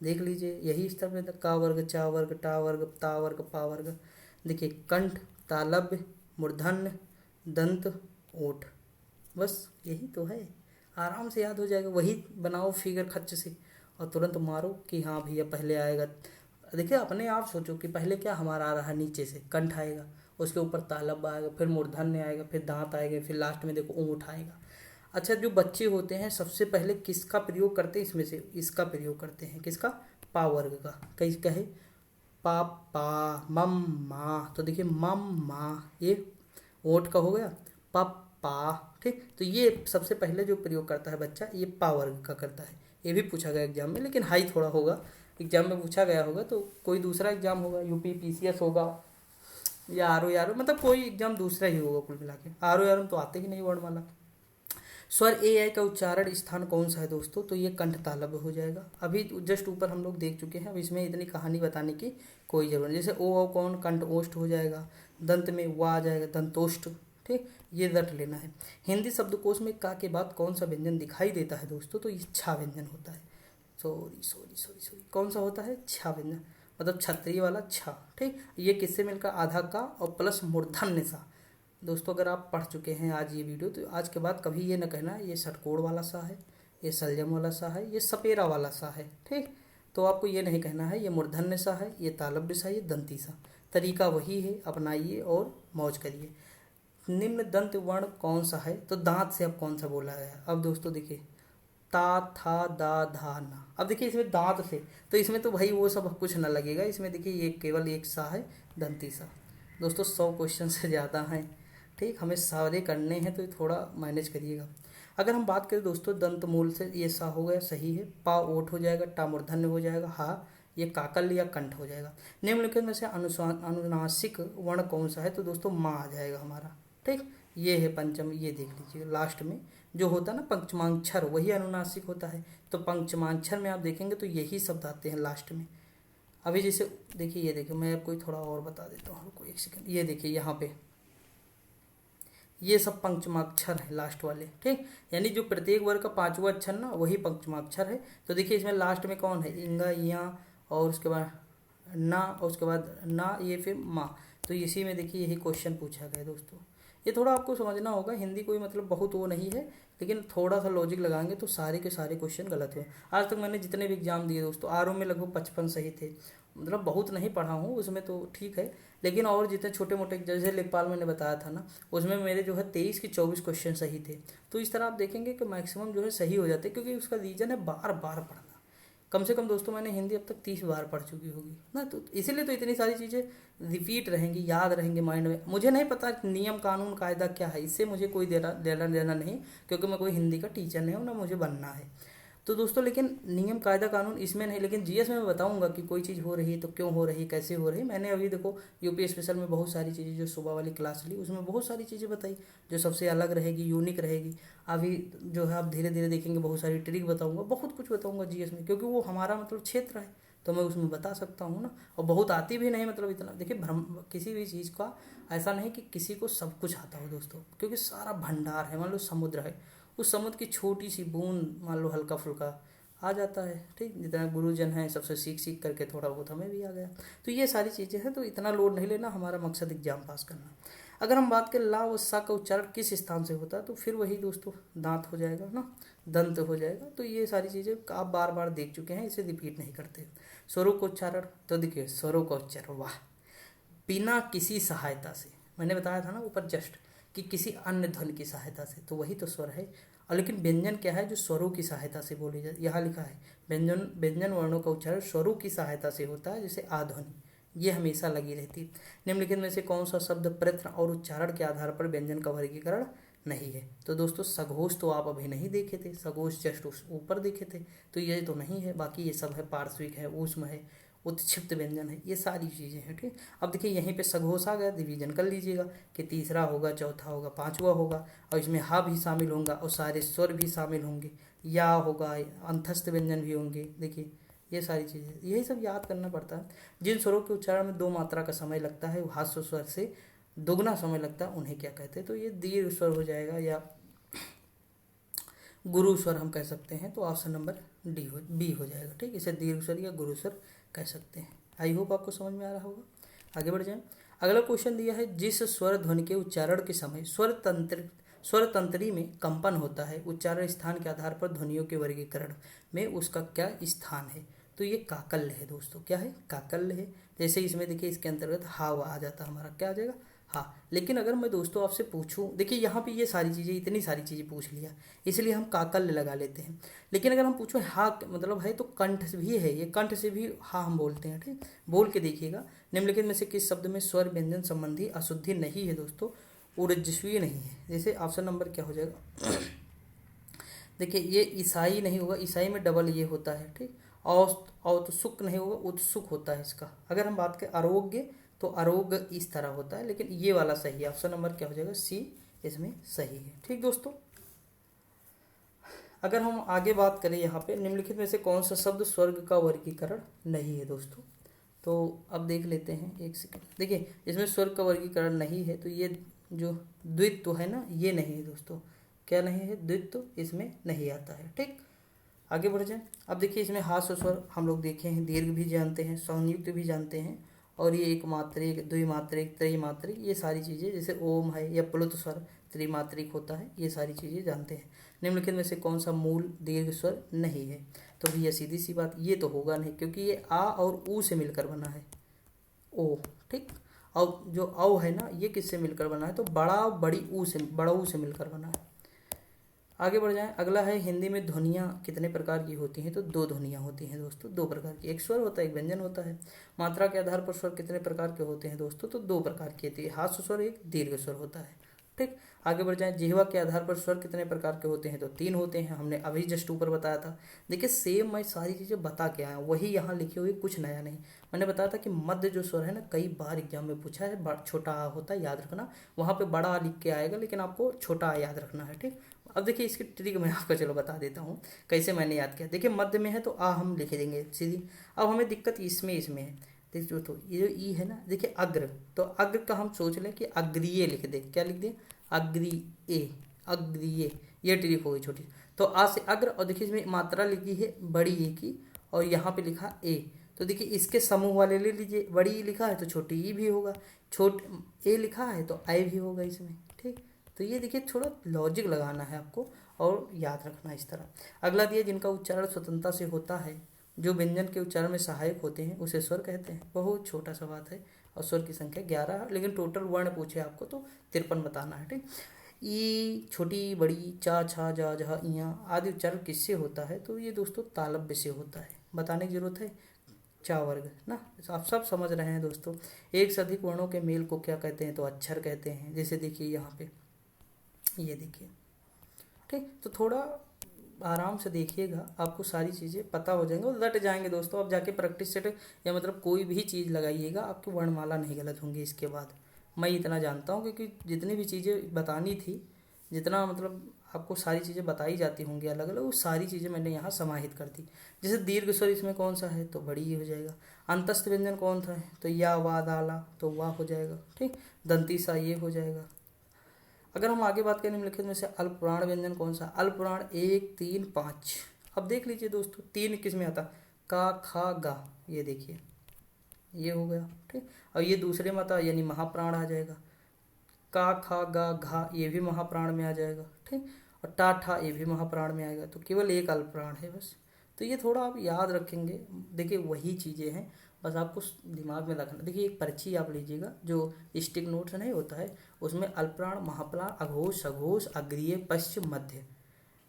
देख लीजिए, यही स्तर में का वर्ग, चा वर्ग, टा वर्ग, ता वर्ग, पा वर्ग। देखिए कंठ, तालव्य, मूर्धन्य, दंत, ओठ, बस यही तो है। आराम से याद हो जाएगा। वही बनाओ फिगर खच्च से और तुरंत मारो कि हाँ भैया पहले आएगा। देखिए अपने आप सोचो कि पहले क्या हमारा आ रहा है, नीचे से कंठ आएगा, उसके ऊपर तालव्य आएगा, फिर मूर्धन्य आएगा, फिर दांत आएगा, फिर लास्ट में देखो ऊँट आएगा। अच्छा, जो बच्चे होते हैं सबसे पहले किसका प्रयोग करते हैं? इसमें से इसका प्रयोग करते हैं। किसका? पा वर्ग का। कई क्या है? पा, पा, मम, मा। तो देखिए मम, मा, ये ओट का हो गया। पा, पा। ठीक, तो ये सबसे पहले जो प्रयोग करता है बच्चा, ये पा वर्ग का करता है। ये भी पूछा गया एग्जाम में, लेकिन हाई थोड़ा होगा, एग्जाम में पूछा गया होगा तो कोई दूसरा एग्जाम होगा, यूपी पीसीएस होगा या आर ओ, मतलब कोई एग्जाम दूसरा ही होगा कुल मिला के। आर ओ तो आते ही नहीं वर्णमाला। स्वर ए आई का उच्चारण स्थान कौन सा है दोस्तों? तो ये कंठ तालव्य हो जाएगा। अभी जस्ट ऊपर हम लोग देख चुके हैं, अब इसमें इतनी कहानी बताने की कोई जरूरत नहीं। जैसे ओ कौन? कंठ ओष्ठ हो जाएगा। दंत में वा आ जाएगा, दंतोष्ठ। ठीक, ये रट लेना है। हिंदी शब्दकोश में का के बाद कौन सा व्यंजन दिखाई देता है दोस्तों? तो ये छा व्यंजन होता है। सॉरी सॉरी सॉरी सॉरी, कौन सा होता है? छा व्यंजन, मतलब क्षत्रिय वाला छा। ठीक, ये किससे मिलकर? आधा का और प्लस मूर्धन्य सा। दोस्तों अगर आप पढ़ चुके हैं आज ये वीडियो, तो आज के बाद कभी ये ना कहना ये षटकोण वाला सा है, ये सलजम वाला सा है, ये सपेरा वाला सा है। ठीक, तो आपको ये नहीं कहना है ये मूर्धन्य सा है, ये तालव्य सा, ये दंती सा। तरीका वही है, अपनाइए और मौज करिए। निम्न दंत वर्ण कौन सा है? तो दांत से अब कौन सा बोला गया है? अब दोस्तों देखिए ता, था, दा, धा, ना। अब देखिए इसमें दांत से, तो इसमें तो भाई वो सब कुछ ना लगेगा। इसमें देखिए ये केवल एक सा है, दंती सा। दोस्तों 100 क्वेश्चन से ज़्यादा हैं। ठीक, हमें सारे करने हैं तो थोड़ा मैनेज करिएगा। अगर हम बात करें दोस्तों दंत मूल से, ये सा हो गया, सही है। पा ओठ हो जाएगा, टा मूर्धन्य हो जाएगा, हा ये काकल या कंठ हो जाएगा। निम्नलिखित में से अनुनासिक वर्ण कौन सा है? तो दोस्तों माँ आ जाएगा हमारा। ठीक, ये है पंचम, ये देख लीजिए लास्ट में जो होता है ना पंचमाक्षर, वही अनुनासिक होता है। तो पंचमाक्षर में आप देखेंगे तो यही शब्द आते हैं लास्ट में। अभी जैसे देखिए, ये देखिए मैं आपको थोड़ा और बता देता हूँ, रुको एक सेकंड। ये देखिए यहाँ पे ये सब पंचमाक्षर है लास्ट वाले। ठीक, यानी जो प्रत्येक वर्ग का पांचवा अक्षर ना, वही पंचमाक्षर है। तो देखिए इसमें लास्ट में कौन है? इंगा, या, और उसके बाद ना, और उसके बाद ना, ये फिर माँ। तो इसी में देखिए यही क्वेश्चन पूछा गया दोस्तों। ये थोड़ा आपको समझना होगा, हिंदी कोई मतलब बहुत वो नहीं है, लेकिन थोड़ा सा लॉजिक लगाएंगे तो सारे के सारे क्वेश्चन गलत हुए। आज तक मैंने जितने भी एग्जाम दिए दोस्तों, आर में लगभग 55 सही थे। मतलब बहुत नहीं पढ़ा हूँ उसमें तो ठीक है, लेकिन और जितने छोटे मोटे, जैसे लेखपाल मैंने बताया था ना, उसमें मेरे जो है 23 के 24 क्वेश्चन सही थे। तो इस तरह आप देखेंगे कि मैक्सिमम जो है सही हो जाते हैं, क्योंकि उसका रीज़न है बार बार पढ़ना। कम से कम दोस्तों मैंने हिंदी अब तक 30 बार पढ़ चुकी होगी ना, तो इसीलिए तो इतनी सारी चीज़ें रिपीट रहेंगी, याद रहेंगे माइंड में। मुझे नहीं पता नियम कानून कायदा क्या है, इससे मुझे कोई देना नहीं, क्योंकि मैं कोई हिंदी का टीचर नहीं हूँ, ना मुझे बनना है। तो दोस्तों लेकिन नियम कायदा कानून इसमें नहीं, लेकिन जीएस में मैं बताऊंगा कि कोई चीज़ हो रही है तो क्यों हो रही है, कैसे हो रही है। मैंने अभी देखो यूपी स्पेशल में बहुत सारी चीज़ें, जो सुबह वाली क्लास ली उसमें बहुत सारी चीज़ें बताई जो सबसे अलग रहेगी, यूनिक रहेगी। अभी जो है आप धीरे धीरे देखेंगे बहुत सारी ट्रिक बताऊंगा, बहुत कुछ बताऊंगा जीएस में, क्योंकि वो हमारा मतलब क्षेत्र है, तो मैं उसमें बता सकता हूँ ना। और बहुत आती भी नहीं, मतलब इतना देखिए भ्रम, किसी भी चीज़ का ऐसा नहीं कि किसी को सब कुछ आता हो दोस्तों, क्योंकि सारा भंडार है। मान लो समुद्र है, उस समुद्र की छोटी सी बूंद मान लो हल्का फुल्का आ जाता है। ठीक, जितना गुरुजन है सबसे सीख सीख करके थोड़ा बहुत हमें भी आ गया। तो ये सारी चीज़ें हैं, तो इतना लोड नहीं लेना, हमारा मकसद एग्जाम पास करना। अगर हम बात करें ला व सा का उच्चारण किस स्थान से होता है, तो फिर वही दोस्तों दांत हो जाएगा ना, दंत हो जाएगा। तो ये सारी चीज़ें आप बार बार देख चुके हैं, इसे रिपीट नहीं करते। स्वरों का उच्चारण, तो देखिए स्वरों का उच्चारण, वाह, बिना किसी सहायता से, मैंने बताया था ना ऊपर जस्ट कि किसी अन्य ध्वनि की सहायता से, तो वही तो स्वर है। और लेकिन व्यंजन क्या है, जो स्वरों की सहायता से बोले जाते, यहाँ लिखा है व्यंजन वर्णों का उच्चारण स्वरों की सहायता से होता है, जैसे आध्वनि, ये हमेशा लगी रहती है। निम्नलिखित में से कौन सा शब्द प्रयत्न और उच्चारण के आधार पर व्यंजन का वर्गीकरण नहीं है? तो दोस्तों सघोष तो आप अभी नहीं देखे थे, सघोष जस्ट ऊपर देखे थे, तो ये तो नहीं है। बाकी ये सब है, पार्श्विक है, ऊष्म है, उत्क्षिप्त व्यंजन है, ये सारी चीज़ें हैं। ठीक, अब देखिए यहीं पे सघोष आ गया, डिवीजन कर लीजिएगा कि तीसरा होगा, चौथा होगा, पांचवा होगा, और इसमें हा भी शामिल होगा और सारे स्वर भी शामिल होंगे, या होगा, अंतस्थ व्यंजन भी होंगे। देखिए ये सारी चीज़ें, यही सब याद करना पड़ता है। जिन स्वरों के उच्चारण में 2 मात्रा का समय लगता है, हास्य स्वर से दोगुना समय लगता है, उन्हें क्या कहते हैं? तो ये दीर्घ स्वर हो जाएगा, या गुरु स्वर हम कह सकते हैं। तो ऑप्शन नंबर बी हो जाएगा। ठीक, इसे दीर्घ स्वर या गुरु स्वर कह सकते हैं। आई होप आपको समझ में आ रहा होगा। आगे बढ़ जाएं। अगला क्वेश्चन दिया है, जिस स्वर ध्वनि के उच्चारण के समय स्वर तंत्री में कंपन होता है, उच्चारण स्थान के आधार पर ध्वनियों के वर्गीकरण में उसका क्या स्थान है? तो ये काकल्य है दोस्तों। क्या है? काकल्य है। जैसे इसमें देखिए, इसके अंतर्गत हाव आ जाता है, हमारा क्या आ जाएगा? हाँ। लेकिन अगर मैं दोस्तों आपसे पूछूं, देखिए यहाँ पे ये सारी चीज़ें, इतनी सारी चीज़ें पूछ लिया, इसलिए हम काकल्य लगा लेते हैं। लेकिन अगर हम पूछो हा मतलब है, तो कंठ भी है, ये कंठ से भी हा हम बोलते हैं। ठीक, बोल के देखिएगा। निम्नलिखित में से किस शब्द में स्वर व्यंजन संबंधी अशुद्धि नहीं है दोस्तों? ऊर्जस्वी नहीं है। जैसे ऑप्शन नंबर क्या हो जाएगा? देखिए ये ईसाई नहीं होगा, ईसाई में डबल ये होता है। ठीक, औत्सुक नहीं होगा, उत्सुक होता है इसका। अगर हम बात करें आरोग्य, तो आरोग्य इस तरह होता है, लेकिन ये वाला सही है। ऑप्शन नंबर क्या हो जाएगा? सी इसमें सही है। ठीक दोस्तों, अगर हम आगे बात करें यहाँ पे, निम्नलिखित में से कौन सा शब्द स्वर्ग का वर्गीकरण नहीं है दोस्तों? तो अब देख लेते हैं, एक सेकंड। देखिए इसमें स्वर्ग का वर्गीकरण नहीं है, तो ये जो द्वित्व है ना, ये नहीं है दोस्तों। क्या नहीं है? द्वित्व इसमें नहीं आता है। ठीक, आगे बढ़ जाए। अब देखिए इसमें हास्य स्वर हम लोग देखे हैं, दीर्घ भी जानते हैं, संयुक्त भी जानते हैं, और ये एक मात्रिक, द्विमात्रिक, त्रैमात्रिक, ये सारी चीज़ें, जैसे ओम है या प्लुत स्वर त्रिमात्रिक होता है, ये सारी चीज़ें जानते हैं। निम्नलिखित में से कौन सा मूल दीर्घ स्वर नहीं है? तो भैया सीधी सी बात, ये तो होगा नहीं, क्योंकि ये आ और ऊ से मिलकर बना है, ओ। ठीक, और जो औ है ना, ये किससे मिलकर बना है? तो बड़ा बड़ी ऊ से, बड़ा ऊ से मिलकर बना है। आगे बढ़ जाएं। अगला है, हिंदी में ध्वनियाँ कितने प्रकार की होती हैं? तो 2 ध्वनियाँ होती हैं दोस्तों, 2 प्रकार की। एक स्वर होता है, एक व्यंजन होता है। मात्रा के आधार पर स्वर कितने प्रकार के होते हैं दोस्तों? तो 2 प्रकार की होती है, हास्य स्वर, एक दीर्घ स्वर होता है। ठीक, आगे बढ़ जाएं। जिह्वा के आधार पर स्वर कितने प्रकार के होते हैं? तो 3 होते हैं, हमने अभी जस्ट ऊपर बताया था। देखिए सेम मैं सारी चीज़ें बता के आया हूँ, वही यहाँ लिखी हुई, कुछ नया नहीं। मैंने बताया था कि मध्य जो स्वर है ना, कई बार एग्जाम में पूछा है, छोटा आ होता है, याद रखना। वहाँ पे बड़ा आ लिख के आएगा, लेकिन आपको छोटा आ याद रखना है। ठीक, अब देखिए इसकी ट्रिक मैं आपको चलो बता देता हूँ, कैसे मैंने याद किया। देखिए मध्य में है तो आ हम लिख देंगे सीधी। अब हमें दिक्कत इसमें है। देखिए तो ये जो ई है ना, देखिए अग्र, तो अग्र का हम सोच लें कि अग्रीय लिख दें। क्या लिख दें? अग्रीय, अग्रीय, ये ट्रिक हो गई छोटी। तो आ से अग्र, और देखिए इसमें मात्रा लिखी है बड़ी ए की, और यहाँ पे लिखा ए। तो देखिए इसके समूह वाले ले लीजिए, बड़ी ई लिखा है तो छोटी ई भी होगा, छोट ए लिखा है तो आई भी होगा इसमें। ठीक, तो ये देखिए थोड़ा लॉजिक लगाना है आपको और याद रखना इस तरह। अगला दिया, जिनका उच्चारण स्वतंत्रता से होता है, जो व्यंजन के उच्चारण में सहायक होते हैं, उसे स्वर कहते हैं। बहुत छोटा सा बात है, और स्वर की संख्या 11 है, लेकिन टोटल वर्ण पूछे आपको तो 53 बताना है। ठीक, ई, छोटी, बड़ी, चा, छा, जा, जहा, इया आदि उच्चारण किससे होता है? तो ये दोस्तों तालव्य से होता है, बताने की जरूरत है। चा वर्ग ना, आप सब समझ रहे हैं दोस्तों। एक से अधिक वर्णों के मेल को क्या कहते हैं? तो अक्षर कहते हैं। जैसे देखिए यहाँ पे ये देखिए। ठीक, तो थोड़ा आराम से देखिएगा, आपको सारी चीज़ें पता हो जाएंगे और लट जाएंगे दोस्तों। अब जाके प्रैक्टिस सेट या मतलब कोई भी चीज़ लगाइएगा, आपकी वर्णमाला नहीं गलत होंगी इसके बाद। मैं इतना जानता हूँ, क्योंकि जितनी भी चीज़ें बतानी थी, जितना मतलब आपको सारी चीज़ें बताई जाती होंगी अलग अलग, वो सारी चीज़ें मैंने यहाँ समाहित कर दी। जैसे दीर्घ स्वर इसमें कौन सा है? तो बड़ी ही हो जाएगा। अंतस्थ व्यंजन कौन सा है? तो या, वा, दाला, तो वाह हो जाएगा। ठीक, दंती सा ये हो जाएगा। अगर हम आगे बात करें, निम्नलिखित में से अल्पप्राण व्यंजन कौन सा? अल्पप्राण 1, 3, 5, अब देख लीजिए दोस्तों, 3 किस में आता, का खा गा, ये देखिए ये हो गया। ठीक, और ये दूसरे में आता यानी महाप्राण आ जाएगा, का खा गा घा ये भी महाप्राण में आ जाएगा। ठीक, और टा ठा ये भी महाप्राण में आएगा, तो केवल एक अल्पप्राण है बस। तो ये थोड़ा आप याद रखेंगे। देखिए वही चीज़ें हैं, बस आपको दिमाग में रखना। देखिए एक पर्ची आप लीजिएगा जो स्टिक नोट्स नहीं होता है, उसमें अल्पप्राण, महाप्राण, अघोष, सघोष, अग्रीय, पश्च, मध्य,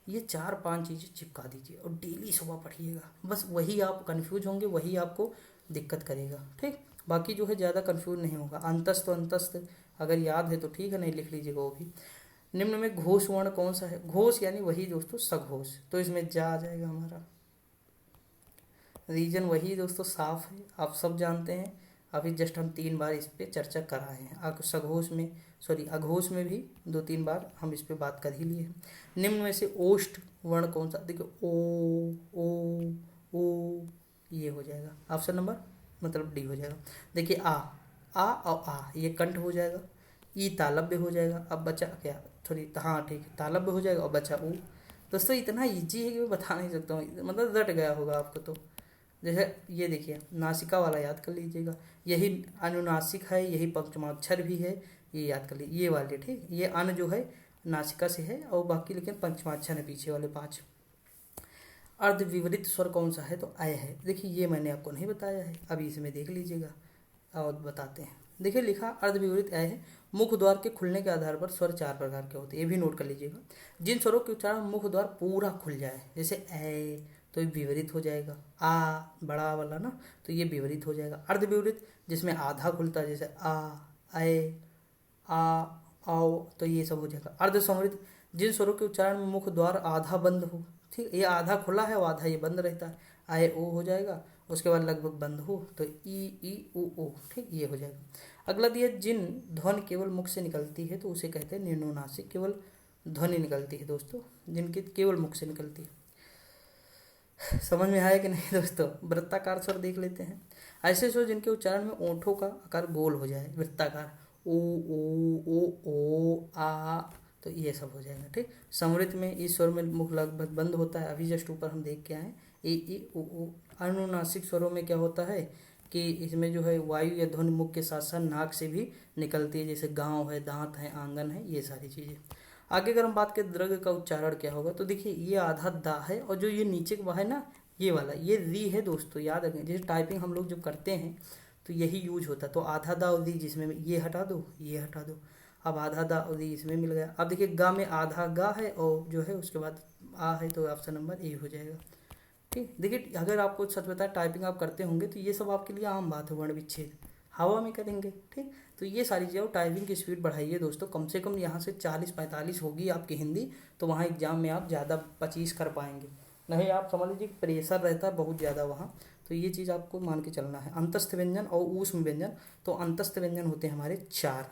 ये 4-5 चीज़ें चिपका दीजिए और डेली सुबह पढ़िएगा। बस वही आप कंफ्यूज होंगे, वही आपको दिक्कत करेगा। ठीक, बाकी जो है ज़्यादा कंफ्यूज नहीं होगा। अंतस्थ, तो अंतस्थ अगर याद है तो ठीक है, नहीं लिख लीजिएगा वो भी। निम्न में घोष वर्ण कौन सा है, घोष यानी वही दोस्तों सघोष, तो इसमें जा आ जाएगा हमारा। रीजन वही दोस्तों साफ है, आप सब जानते हैं। अभी जस्ट हम 3 बार इस पे चर्चा कराए हैं। सघोष में, सॉरी अघोष में भी 2-3 बार हम इस पे बात कर ही लिए हैं। निम्न में से ओष्ठ वर्ण कौन सा, देखिए ओ ये हो जाएगा ऑप्शन नंबर मतलब डी हो जाएगा। देखिए आ और आ ये कंठ हो जाएगा, ई तालब्य हो जाएगा। अब बचा क्या, सॉरी हाँ ठीक है, तालब्य हो जाएगा और बचा ऊ। दोस्तों इतना ईजी है कि मैं बता नहीं सकता हूँ, मतलब रट गया होगा आपको। तो जैसे ये देखिए नासिका वाला याद कर लीजिएगा, यही अनुनासिक है, यही पंचमाक्षर भी है, ये याद कर लीजिए ये वाले। ठीक, ये अन जो है नासिका से है और बाकी लेकिन पंचमाक्षर है पीछे वाले 5। अर्ध विवरित स्वर कौन सा है, तो अय है। देखिए ये मैंने आपको नहीं बताया है, अभी इसमें देख लीजिएगा और बताते हैं। देखिए लिखा अर्ध विवरित अय है, मुख द्वार के खुलने के आधार पर स्वर 4 प्रकार के होते हैं, ये भी नोट कर लीजिएगा। जिन स्वरों के उच्चारण मुख द्वार पूरा खुल जाए, जैसे ए तो ये विवरित हो जाएगा, आ बड़ा वाला ना तो ये विवरित हो जाएगा। अर्ध विवरित जिसमें आधा खुलता है, जैसे आ ए आ आओ, तो ये सब हो जाएगा। अर्ध संवरित जिन स्वरों के उच्चारण में मुख द्वार आधा बंद हो, ठीक, ये आधा खुला है और आधा ये बंद रहता है, आए ओ हो जाएगा, उसके बाद लगभग बंद हो तो ई ओ, ठीक ये हो जाएगा। अगला दिया जिन ध्वनि केवल मुख से निकलती है तो उसे कहते हैं निम्नोनासिक, केवल ध्वनि निकलती है दोस्तों जिनकी केवल मुख से निकलती है। समझ में आया कि नहीं दोस्तों। वृत्ताकार स्वर देख लेते हैं, ऐसे स्वर जिनके उच्चारण में ओंठों का आकार गोल हो जाए, वृत्ताकार, ओ आ, तो ये सब हो जाएगा। ठीक, समृद्ध में इस स्वर में मुख लगभग बंद होता है, अभी जस्ट ऊपर हम देख के आए। ई ओ। अनुनासिक स्वरों में क्या होता है कि इसमें जो है वायु या ध्वनि मुख के साथ साथ नाक से भी निकलती है, जैसे गांव है, दांत है, आंगन है, ये सारी चीज़ें। आगे अगर हम बात करें द्रग का उच्चारण क्या होगा, तो देखिए ये आधा दा है और जो ये नीचे का है ना ये वाला ये री है दोस्तों, याद रखें। जैसे टाइपिंग हम लोग जब करते हैं तो यही यूज होता है। तो आधा दा और री, जिसमें ये हटा दो ये हटा दो, अब आधा दा और री इसमें मिल गया। अब देखिए गा में आधा गा है और जो है उसके बाद आ है, तो ऑप्शन नंबर ए हो जाएगा। ठीक, देखिए अगर आपको सच बताए टाइपिंग आप करते होंगे तो ये सब आपके लिए आम बात है, वर्ण विच्छेद हवा में करेंगे। ठीक, तो ये सारी चीज़ें टाइपिंग की स्पीड बढ़ाइए दोस्तों, कम से कम यहाँ से 40-45 होगी आपकी हिंदी, तो वहाँ एग्जाम में आप ज़्यादा 25 कर पाएंगे। नहीं आप समझ लीजिए प्रेशर रहता है बहुत ज़्यादा वहाँ, तो ये चीज़ आपको मान के चलना है। अंतस्थ व्यंजन और ऊष्म व्यंजन, तो अंतस्थ व्यंजन होते हैं हमारे 4।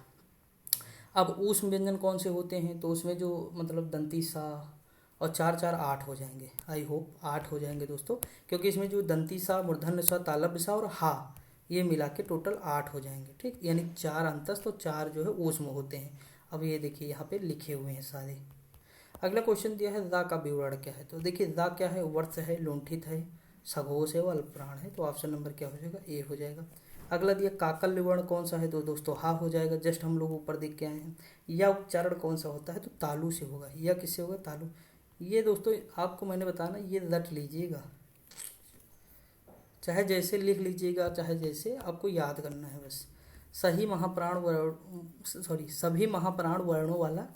अब ऊष्म व्यंजन कौन से होते हैं, तो उसमें जो मतलब दंती सा और 4-4 8 हो जाएंगे। आई होप 8 हो जाएंगे दोस्तों, क्योंकि इसमें जो दंती सा, मूर्धन्य सा, तालव्य सा और हा ये मिला के टोटल 8 हो जाएंगे। ठीक, यानी 4 अंतस्थ और 4 जो है ऊष्म होते हैं। अब ये देखिए यहाँ पे लिखे हुए हैं सारे। अगला क्वेश्चन दिया है दा का विवरण क्या है, तो देखिए दा क्या है, वर्ष है, लुंठित है, सघोष है, व अल्पप्राण है, तो ऑप्शन नंबर क्या हो जाएगा, ए हो जाएगा। अगला दिया काकल्य वर्ण कौन सा है, तो दोस्तों हा हो जाएगा, जस्ट हम लोग ऊपर देख के आए हैं। या उच्चारण कौन सा होता है, तो तालु से होगा। या किससे होगा, तालु। ये दोस्तों आपको मैंने बताना, ये रट लीजिएगा, चाहे जैसे लिख लीजिएगा, चाहे जैसे आपको याद करना है बस। सही महाप्राण वर्ण, सॉरी सभी महाप्राण वर्णों वाला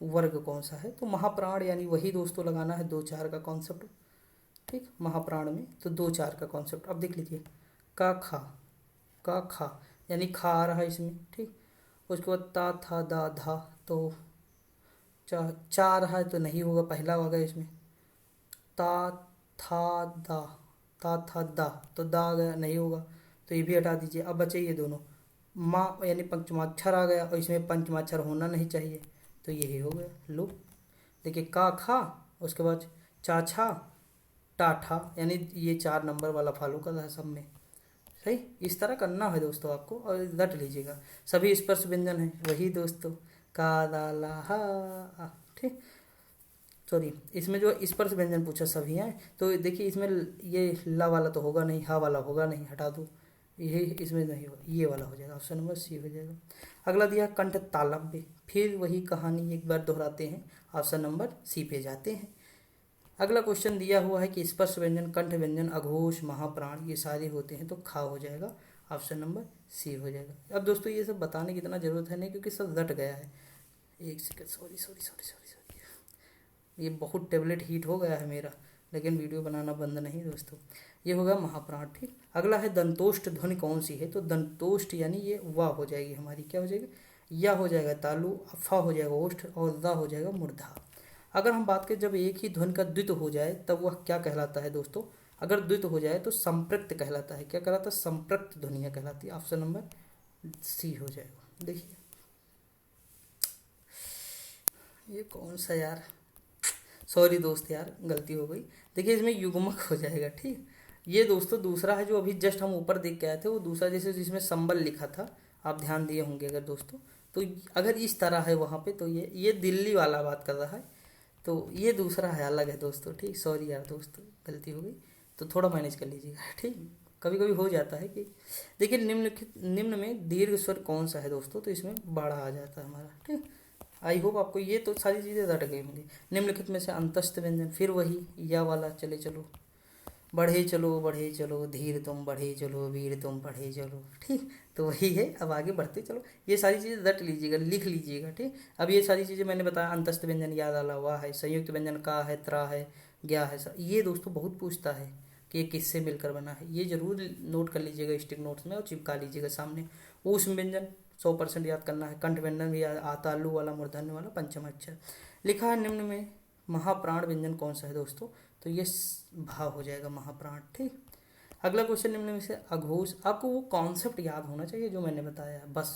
वर्ग कौन सा है, तो महाप्राण यानी वही दोस्तों लगाना है 2-4 का कॉन्सेप्ट। ठीक, महाप्राण में तो 2-4 का कॉन्सेप्ट। अब देख लीजिए का खा यानी खा आ रहा है इसमें। ठीक, उसके बाद ता था दा धा, तो चा आ रहा है तो नहीं होगा, पहला होगा इसमें। ता था दा, ता था दा, तो दा आ गया, नहीं होगा, तो ये भी हटा दीजिए। अब बचे ये दोनों, माँ यानी पंचमाक्षर आ गया और इसमें पंचमाक्षर होना नहीं चाहिए, तो यही हो गया लो। देखिए का खा, उसके बाद चा छा, टा ठा, यानी ये 4 नंबर वाला फॉलो कर रहा है सब में। सही, इस तरह करना है दोस्तों आपको, और रट लीजिएगा। सभी स्पर्श व्यंजन है वही दोस्तों, का दा ला हा। ठीक, सॉरी, इसमें जो स्पर्श व्यंजन पूछा सभी हैं, तो देखिए इसमें ये ला वाला तो होगा नहीं, हा वाला होगा नहीं, हटा दो, ये इसमें नहीं होगा, ये वाला हो जाएगा, ऑप्शन नंबर सी हो जाएगा। अगला दिया कंठ तालव्य, फिर वही कहानी एक बार दोहराते हैं, ऑप्शन नंबर सी पे जाते हैं। अगला क्वेश्चन दिया हुआ है कि स्पर्श व्यंजन, कंठ व्यंजन, अघोष, महाप्राण ये सारे होते हैं, तो खा हो जाएगा, ऑप्शन नंबर सी हो जाएगा। अब दोस्तों ये सब बताने की इतना ज़रूरत है नहीं, क्योंकि सब रट गया है। एक second, sorry sorry sorry sorry sorry, ये बहुत टेबलेट हीट हो गया है मेरा, लेकिन वीडियो बनाना बंद नहीं दोस्तों। ये होगा महाप्राण, ठीक। अगला है दंतोष्ठ ध्वनि कौन सी है, तो दंतोष्ठ यानी ये वाह हो जाएगी हमारी, क्या हो जाएगी, या हो जाएगा तालु, फा हो जाएगा ओष्ठ, और दा हो जाएगा मूर्धा। अगर हम बात करें जब एक ही ध्वनि का द्वित हो जाए तब वह क्या कहलाता है दोस्तों, अगर द्वित हो जाए तो संपृक्त कहलाता है, क्या कहलाता है, संपृक्त ध्वनियाँ कहलाती है, ऑप्शन नंबर सी हो जाएगा। देखिए ये कौन सा यार, सॉरी दोस्त यार गलती हो गई, देखिए इसमें युग्मक हो जाएगा, ठीक। ये दोस्तों दूसरा है जो अभी जस्ट हम ऊपर देख के आए थे, वो दूसरा जैसे जिसमें संबल लिखा था, आप ध्यान दिए होंगे अगर दोस्तों, तो अगर इस तरह है वहाँ पे तो ये दिल्ली वाला बात कर रहा है, तो ये दूसरा है, अलग है दोस्तों, ठीक। सॉरी यार दोस्तों गलती हो गई, तो थोड़ा मैनेज कर लीजिएगा, ठीक। कभी कभी हो जाता है कि देखिए निम्न में दीर्घ स्वर कौन सा है दोस्तों, तो इसमें बाड़ा आ जाता है हमारा, ठीक। आई होप आपको ये तो सारी चीज़ें रट गई होंगी। निम्नलिखित में से अंतस्थ व्यंजन, फिर वही या वाला, चले चलो, बढ़े चलो धीर तुम बढ़े चलो, वीर तुम बढ़े चलो, ठीक। तो वही है, अब आगे बढ़ते चलो, ये सारी चीज़ें रट लीजिएगा, लिख लीजिएगा, ठीक। अब ये सारी चीज़ें मैंने बताया, अंतस्थ व्यंजन याद आला हुआ है, संयुक्त व्यंजन का है, त्रा है, ज्ञा है, ये दोस्तों बहुत पूछता है कि ये किससे मिलकर बना है, ये जरूर नोट कर लीजिएगा स्टिक नोट्स में और चिपका लीजिएगा सामने। ऊष्म व्यंजन 100% याद करना है, कंठ व्यंजन भी आतालु वाला, मूर्धन्य वाला, पंचम अक्षर। लिखा है निम्न में महाप्राण व्यंजन कौन सा है दोस्तों, तो ये भा हो जाएगा महाप्राण, ठीक। अगला क्वेश्चन निम्न में से अघोष, आपको वो कॉन्सेप्ट याद होना चाहिए जो मैंने बताया बस,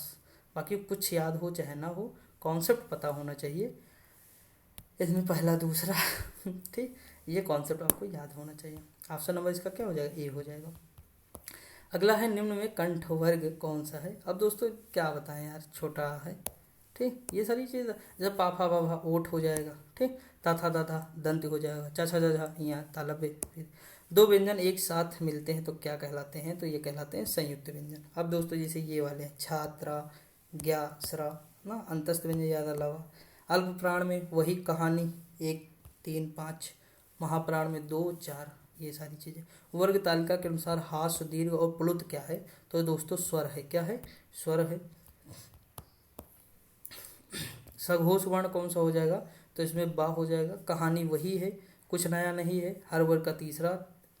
बाकी कुछ याद हो चाहे ना हो, कॉन्सेप्ट पता होना चाहिए इसमें, पहला दूसरा ठीक, ये कॉन्सेप्ट आपको याद होना चाहिए। ऑप्शन नंबर इसका क्या हो जाएगा, ए हो जाएगा। अगला है निम्न में कंठ वर्ग कौन सा है, अब दोस्तों क्या बताएं यार, छोटा है, ठीक। ये सारी चीज़ जैसे पाफा बाभा ओठ हो जाएगा, ठीक। ताथा दाधा दंत हो जाएगा, चाचा चाचा यहाँ तालब्य। फिर दो व्यंजन एक साथ मिलते हैं तो क्या कहलाते हैं, तो ये कहलाते हैं संयुक्त व्यंजन। अब दोस्तों जैसे ये वाले हैं छात्रा, ज्ञा, स्रा ना, अंतस्थ व्यंजन याद अलावा। अल्प प्राण में वही कहानी 1, 3, 5, महाप्राण में 2, 4, ये सारी चीज़ें। वर्ग तालिका के अनुसार हास्य, दीर्घ और प्लुत क्या है, तो दोस्तों स्वर है, क्या है, स्वर है। सघोष वर्ण कौन सा हो जाएगा, तो इसमें बा हो जाएगा, कहानी वही है, कुछ नया नहीं है, हर वर्ग का तीसरा,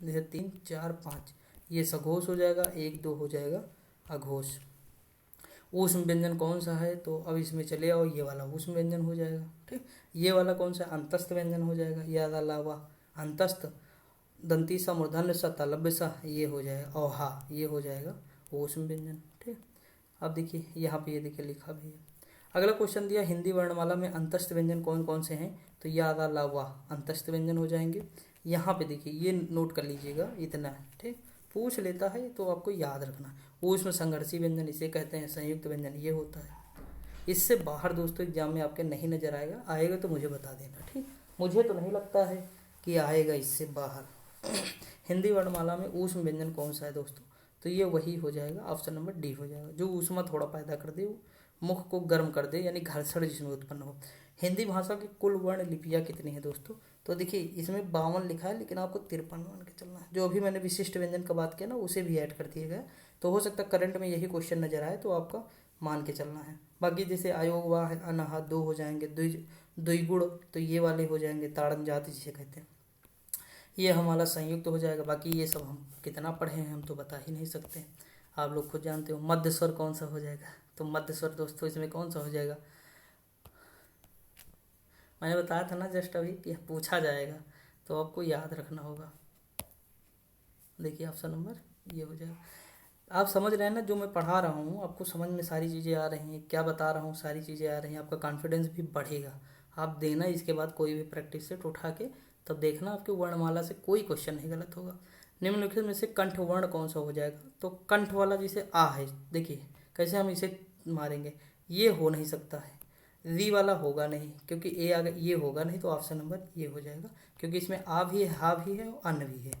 3, 4, 5, ये सघोष हो जाएगा, 1, 2 हो जाएगा अघोष। ऊष्म व्यंजन कौन सा है, तो अब इसमें चले आओ, ये वाला ऊष्म व्यंजन हो जाएगा, ठीक। ये वाला कौन सा, अंतस्थ व्यंजन हो जाएगा, याद अलावा अंतस्थ, दंती सा, मूर्धन्य सा, तालब्य सा, ये हो जाएगा, और हा ये हो जाएगा ऊष्म व्यंजन, ठीक। अब देखिए यहाँ पे ये देखिए लिखा भी है। अगला क्वेश्चन दिया हिंदी वर्णमाला में अंतस्थ व्यंजन कौन कौन से हैं, तो याद अलावा अंतस्थ व्यंजन हो जाएंगे। यहाँ पे देखिए ये नोट कर लीजिएगा, इतना है, ठीक। पूछ लेता है तो आपको याद रखना। ऊष्म संघर्षी व्यंजन इसे कहते हैं, संयुक्त व्यंजन ये होता है। इससे बाहर दोस्तों एग्जाम में आपके नहीं नजर आएगा, आएगा तो मुझे बता देना, ठीक। मुझे तो नहीं लगता है कि आएगा इससे बाहर। हिंदी वर्णमाला में ऊष्म व्यंजन कौन सा है दोस्तों, तो ये वही हो जाएगा, ऑप्शन नंबर डी हो जाएगा, जो ऊष्मा थोड़ा पैदा कर दे, वो मुख को गर्म कर दे, यानी घर्षण जिसमें उत्पन्न हो। हिंदी भाषा की कुल वर्ण लिपियाँ कितनी है दोस्तों, तो देखिए इसमें 52 लिखा है, लेकिन आपको 53 मान के चलना है। जो अभी मैंने विशिष्ट व्यंजन का बात किया ना, उसे भी ऐड कर दिया गया, तो हो सकता है करंट में यही क्वेश्चन नजर आए, तो आपका मान के चलना है। बाकी जैसे आयोग वाह है, अनहा 2 हो जाएंगे, द्विगुण तो ये वाले हो जाएंगे, ताड़न जाति जिसे कहते हैं, ये हमारा संयुक्त हो जाएगा। बाकी ये सब हम कितना पढ़े हैं हम तो बता ही नहीं सकते, आप लोग खुद जानते हो। मध्य स्वर कौन सा हो जाएगा, तो मध्य स्वर दोस्तों इसमें कौन सा हो जाएगा, मैंने बताया था ना जस्ट अभी कि पूछा जाएगा, तो आपको याद रखना होगा। देखिए ऑप्शन नंबर ये हो जाएगा। आप समझ रहे हैं ना, जो मैं पढ़ा रहा हूँ आपको समझ में सारी चीज़ें आ रही हैं, क्या बता रहा हूँ सारी चीज़ें आ रही हैं, आपका कॉन्फिडेंस भी बढ़ेगा। आप देना इसके बाद कोई भी प्रैक्टिस सेट उठा के, तब देखना आपके वर्णमाला से कोई क्वेश्चन नहीं गलत होगा। निम्नलिखित में से कंठ वर्ण कौन सा हो जाएगा, तो कंठ वाला जिसे आ है, देखिए कैसे हम इसे मारेंगे, ये हो नहीं सकता है, री वाला होगा नहीं, क्योंकि ए अगर ये होगा नहीं तो ऑप्शन नंबर ये हो जाएगा, क्योंकि इसमें आ भी है, हा भी है और अन भी है।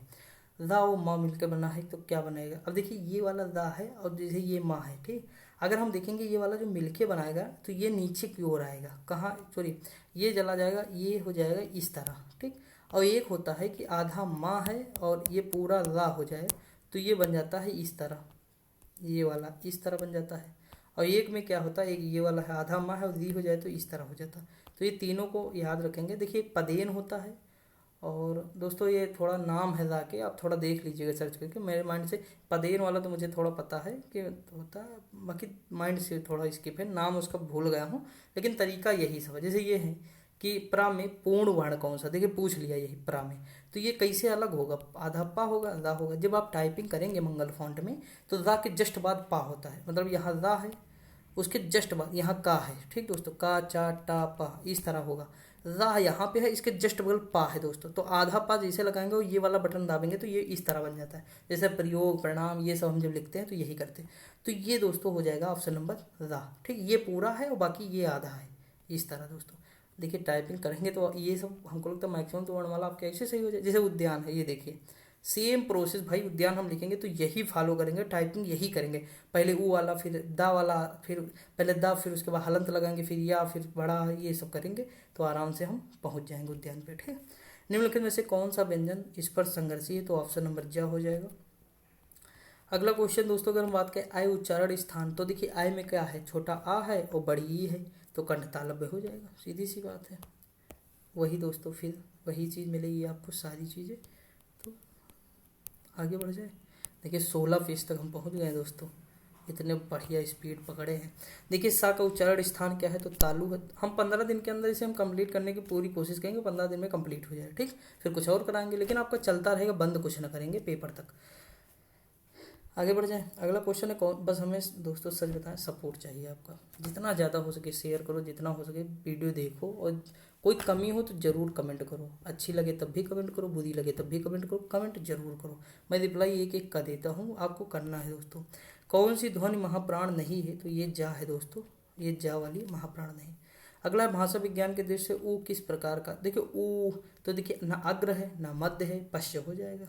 दा और माँ मिलकर बना है तो क्या बनाएगा। अब देखिए ये वाला दा है और जैसे ये माँ है, ठीक। अगर हम देखेंगे ये वाला जो मिलके बनाएगा तो ये नीचे की ओर आएगा, कहाँ, सॉरी, ये चला जाएगा, ये हो जाएगा इस तरह, ठीक। और एक होता है कि आधा माँ है और ये पूरा ला हो जाए तो ये बन जाता है इस तरह, ये वाला इस तरह बन जाता है। और एक में क्या होता है, एक ये वाला है आधा माँ है और दी हो जाए तो इस तरह हो जाता है। तो ये तीनों को याद रखेंगे। देखिए पदेन होता है, और दोस्तों ये थोड़ा नाम है जाके आप थोड़ा देख लीजिएगा सर्च करके। मेरे माइंड से पदेन वाला तो मुझे थोड़ा पता है कि होता है, बाकी माइंड से थोड़ा स्किप है, नाम उसका भूल गया हूँ, लेकिन तरीका यही सब है। जैसे ये है कि प्रा में पूर्ण वर्ण कौन सा, देखिए पूछ लिया यही प्रा में, तो ये कैसे अलग होगा, आधा पा होगा, दा होगा। जब आप टाइपिंग करेंगे मंगल फॉन्ट में तो दा के जस्ट बाद पा होता है, मतलब यहाँ दा है, उसके जस्ट बाद यहाँ का है, ठीक दोस्तों, का चा टा पा इस तरह होगा। रा यहाँ पे है, इसके जस्ट बगल पा है दोस्तों, तो आधा पा जैसे लगाएंगे और ये वाला बटन दाबेंगे तो ये इस तरह बन जाता है। जैसे प्रयोग, परिणाम, ये सब हम जब लिखते हैं तो यही करते हैं। तो ये दोस्तों हो जाएगा ऑप्शन नंबर रा, ठीक। ये पूरा है और बाकी ये आधा है, इस तरह दोस्तों। देखिए टाइपिंग करेंगे तो ये सब हमको लगता है मैक्सिमम तो वर्णमाला आपके ऐसे सही हो जाए। जैसे उद्यान है, ये देखिए सेम प्रोसेस भाई, उद्यान हम लिखेंगे तो यही फॉलो करेंगे, टाइपिंग यही करेंगे। पहले ऊ वाला, फिर दा वाला, फिर पहले दा, फिर उसके बाद हलंत लगाएंगे, फिर या, फिर बड़ा, ये सब करेंगे तो आराम से हम पहुंच जाएंगे उद्यान पे, ठीक है। निम्नलिखित में से कौन सा व्यंजन इस पर संघर्षी है, तो ऑप्शन नंबर ज हो जाएगा। अगला क्वेश्चन दोस्तों, अगर हम बात करें आय उच्चारण स्थान, तो देखिए आय में क्या है, छोटा आ है और बड़ी ई है, तो कंठ तालव्य हो जाएगा, सीधी सी बात है। वही दोस्तों, फिर वही चीज़ मिलेगी आपको सारी चीज़ें। तो आगे बढ़ जाए। देखिए 16 पेज तक हम पहुंच गए दोस्तों, इतने बढ़िया स्पीड पकड़े हैं। देखिए सा का उच्चारण स्थान क्या है, तो तालु है। हम 15 दिन के अंदर इसे हम कंप्लीट करने की पूरी कोशिश करेंगे, 15 दिन में कंप्लीट हो जाए, ठीक। फिर कुछ और कराएंगे, लेकिन आपका चलता रहेगा, बंद कुछ ना करेंगे पेपर तक। आगे बढ़ जाए। अगला क्वेश्चन है कौन, बस हमें दोस्तों सच बताएं, सपोर्ट चाहिए आपका, जितना ज़्यादा हो सके शेयर करो, जितना हो सके वीडियो देखो, और कोई कमी हो तो ज़रूर कमेंट करो, अच्छी लगे तब भी कमेंट करो, बुरी लगे तब भी कमेंट करो, कमेंट जरूर करो। मैं रिप्लाई एक एक का देता हूँ, आपको करना है दोस्तों। कौन सी ध्वनि महाप्राण नहीं है, तो ये जा है दोस्तों, ये जा वाली महाप्राण नहीं। अगला भाषा विज्ञान के दृष्टि से ऊ किस प्रकार का, देखिए ऊ, तो देखिए ना अग्र है ना मध्य है, पश्य हो जाएगा,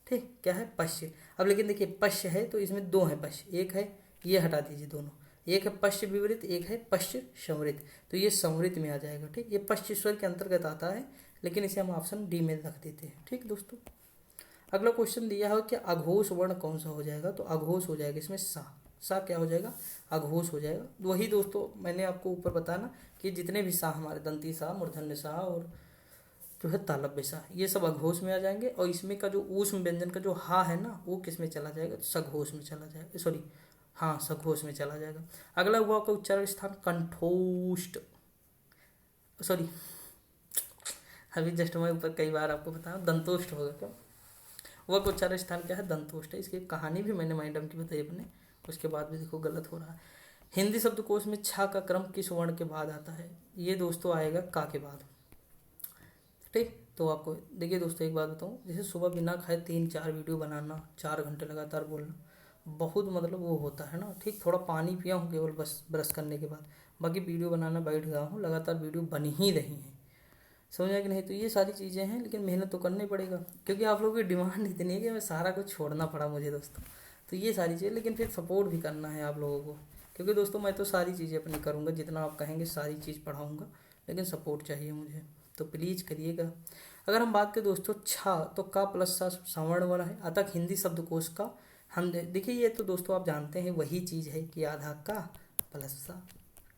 ठीक। क्या है, पश्य। अब लेकिन देखिए पश्य है तो इसमें दो है पश्य, एक है, ये हटा दीजिए दोनों, एक है पश्य विवरित, एक है पश्य संवृत, तो ये संवृत में आ जाएगा, ठीक। ये पश्य स्वर के अंतर्गत आता है, लेकिन इसे हम ऑप्शन डी में रख देते हैं, ठीक दोस्तों। अगला क्वेश्चन दिया है कि अघोष वर्ण कौन सा हो जाएगा, तो अघोष हो जाएगा इसमें सा क्या हो जाएगा, अघोष हो जाएगा। वही दोस्तों मैंने आपको ऊपर बताया ना कि जितने भी सा हमारे, दंती सा, मूर्धन्य सा और जो है तालव्य सा, ये सब अघोष में आ जाएंगे। और इसमें का जो ऊष्म व्यंजन का जो हा है ना, वो किस में चला जाएगा, सघोष में चला जाएगा, सॉरी हाँ सघोष में चला जाएगा। अगला हुआ का उच्चारण स्थान कंठोष्ठ, सॉरी अभी जस्ट मैं ऊपर कई बार आपको बताया दंतोष्ठ होगा क्या, वह का उच्चारण स्थान क्या है, दंतोष्ठ है। इसकी कहानी भी मैंने मैडम की बताई अपने, उसके बाद भी देखो गलत हो रहा है। हिंदी शब्दकोश में छा का क्रम किस वर्ण के बाद आता है, ये दोस्तों आएगा का के बाद, ठीक। तो आपको देखिए दोस्तों एक बात बताऊँ, जैसे सुबह बिना खाए 3-4 वीडियो बनाना, 4 घंटे लगातार बोलना, बहुत मतलब वो होता है ना, ठीक। थोड़ा पानी पिया हूँ केवल बस ब्रश करने के बाद, बाकी वीडियो बनाना बैठ गया हूँ, लगातार वीडियो बन ही रही हैं, समझ आए कि नहीं। तो ये सारी चीज़ें हैं, लेकिन मेहनत तो करनी पड़ेगा, क्योंकि आप लोगों की डिमांड इतनी है कि मैं सारा कुछ छोड़ना पड़ा मुझे दोस्तों। तो ये सारी चीज़ें, लेकिन फिर सपोर्ट भी करना है आप लोगों को, क्योंकि दोस्तों मैं तो सारी चीज़ें अपनी करूँगा, जितना आप कहेंगे सारी चीज़ पढ़ाऊँगा, लेकिन सपोर्ट चाहिए मुझे, तो प्लीज़ करिएगा। अगर हम बात करें दोस्तों छा, तो का प्लस सा सवर्ण वाला है, अतः हिंदी शब्दकोश का हम देखिए, ये तो दोस्तों आप जानते हैं वही चीज़ है कि आधा का प्लस सा,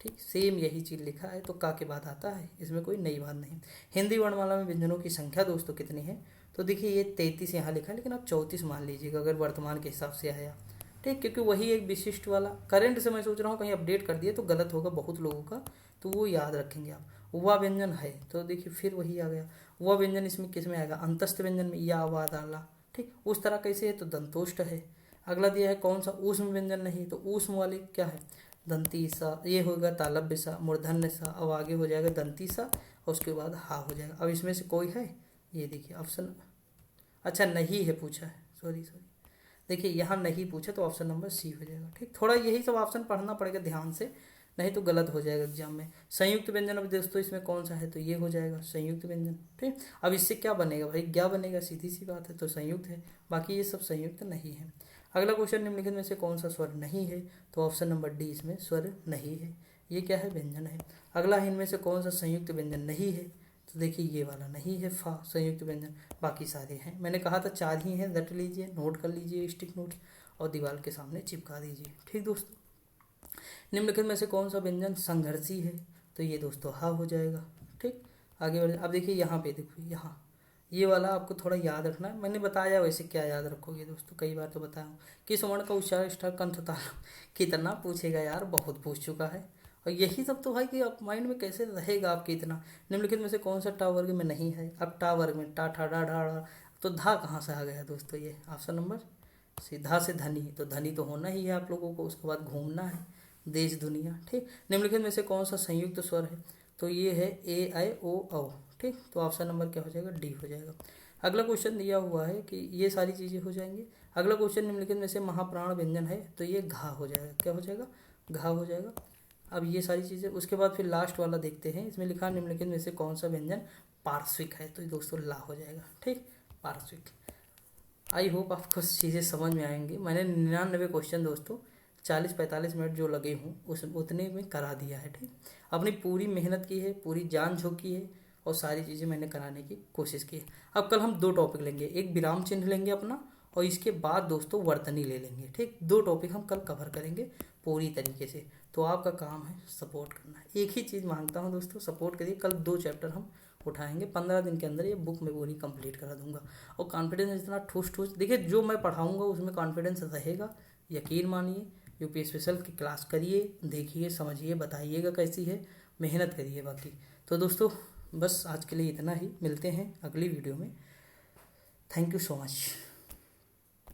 ठीक। सेम यही चीज़ लिखा है, तो का के बाद आता है, इसमें कोई नई बात नहीं। हिंदी वर्णमाला में व्यंजनों की संख्या दोस्तों कितनी है, तो देखिए ये 33 यहाँ लिखा है, लेकिन आप 34 मान लीजिएगा अगर वर्तमान के हिसाब से आया, ठीक। क्योंकि वही एक विशिष्ट वाला करंट से मैं सोच रहा हूँ कहीं अपडेट कर दिए तो गलत होगा बहुत लोगों का, तो वो याद रखेंगे आप। वह व्यंजन है तो देखिए फिर वही आ गया, वह व्यंजन इसमें किस में आएगा, अंतस्थ व्यंजन में, या वा दाला, ठीक। उस तरह कैसे है तो दंतोष्ठ है। अगला दिया है कौन सा ऊष्म व्यंजन नहीं, तो ऊष्म वाले क्या है, दंती सा, ये होगा तालव्य सा, मूर्धन्य सा, अब आगे हो जाएगा दंती सा, और उसके बाद हा हो जाएगा। अब इसमें से कोई है, ये देखिए ऑप्शन, अच्छा नहीं है पूछा है, सॉरी देखिए यहाँ नहीं पूछा, तो ऑप्शन नंबर सी हो जाएगा, ठीक। थोड़ा यही सब ऑप्शन पढ़ना पड़ेगा ध्यान से, नहीं तो गलत हो जाएगा एग्जाम में। संयुक्त व्यंजन अब दोस्तों इसमें कौन सा है, तो ये हो जाएगा संयुक्त व्यंजन। ठीक, अब इससे क्या बनेगा भाई, क्या बनेगा, सीधी सी बात है, तो संयुक्त है, बाकी ये सब संयुक्त नहीं है। अगला क्वेश्चन, निम्नलिखित में से कौन सा स्वर नहीं है, तो ऑप्शन नंबर डी इसमें स्वर नहीं है, ये क्या है, व्यंजन है। अगला है, इनमें से कौन सा संयुक्त व्यंजन नहीं है, तो देखिए ये वाला नहीं है, फा संयुक्त व्यंजन, बाकी सारे हैं। मैंने कहा था 4 ही हैं, रट लीजिए, नोट कर लीजिए स्टिक नोट और दीवार के सामने चिपका दीजिए। ठीक दोस्तों, निम्नलिखित में से कौन सा व्यंजन संघर्षी है, तो ये दोस्तों हा हो जाएगा। ठीक, आगे बढ़े, अब देखिए यहाँ पे, देखो यहाँ ये वाला आपको थोड़ा याद रखना है, मैंने बताया वैसे क्या याद रखोगे दोस्तों, कई बार तो बताया हूँ। किस वर्ण का उच्चार स्टार कंठ ताल, कितना पूछेगा यार, बहुत पूछ चुका है। और यही सब तो भाई कि आप माइंड में कैसे रहेगा आपके इतना। निम्नलिखित में से कौन सा टा वर्ग में नहीं है, अब टा वर्ग में टा ठा डा ढा ढा, तो धा कहाँ से आ गया दोस्तों, ये ऑप्शन नंबर सीधा से धनी, तो धनी तो होना ही है आप लोगों को, उसके बाद घूमना है देश दुनिया। ठीक, निम्नलिखित में से कौन सा संयुक्त स्वर है, तो ये है ए आई ओ औ। ठीक, तो ऑप्शन नंबर क्या हो जाएगा, डी हो जाएगा। अगला क्वेश्चन दिया हुआ है कि ये सारी चीज़ें हो जाएंगी। अगला क्वेश्चन, निम्नलिखित में से महाप्राण व्यंजन है, तो ये घा हो जाएगा, क्या हो जाएगा, घा हो जाएगा। अब ये सारी चीज़ें, उसके बाद फिर लास्ट वाला देखते हैं, इसमें लिखा निम्नलिखित में से कौन सा व्यंजन पार्श्विक है, तो ये दोस्तों ला हो जाएगा। ठीक, पार्श्विक। आई होप आपको चीज़ें समझ में आएंगी। मैंने 99 क्वेश्चन दोस्तों 40-45 मिनट जो लगे हूँ उस उतने में करा दिया है। ठीक, अपनी पूरी मेहनत की है, पूरी जान झोंकी है और सारी चीज़ें मैंने कराने की कोशिश की है। अब कल हम 2 टॉपिक लेंगे, एक विराम चिन्ह लेंगे अपना, और इसके बाद दोस्तों वर्तनी ले लेंगे। ठीक, 2 टॉपिक हम कल कवर करेंगे पूरी तरीके से। तो आपका काम है सपोर्ट करना, एक ही चीज़ मांगता हूँ दोस्तों, सपोर्ट करिए। कल 2 चैप्टर हम उठाएंगे, 15 दिन के अंदर ये बुक मैं पूरी कंप्लीट करा दूंगा। और कॉन्फिडेंस इतना ठोस ठोस, देखिए जो मैं पढ़ाऊंगा उसमें कॉन्फिडेंस रहेगा, यकीन मानिए। यूपी स्पेशल की क्लास करिए, देखिए, समझिए, बताइएगा कैसी है, मेहनत करिए बाकी। तो दोस्तों बस आज के लिए इतना ही, मिलते हैं अगली वीडियो में। Thank you so much.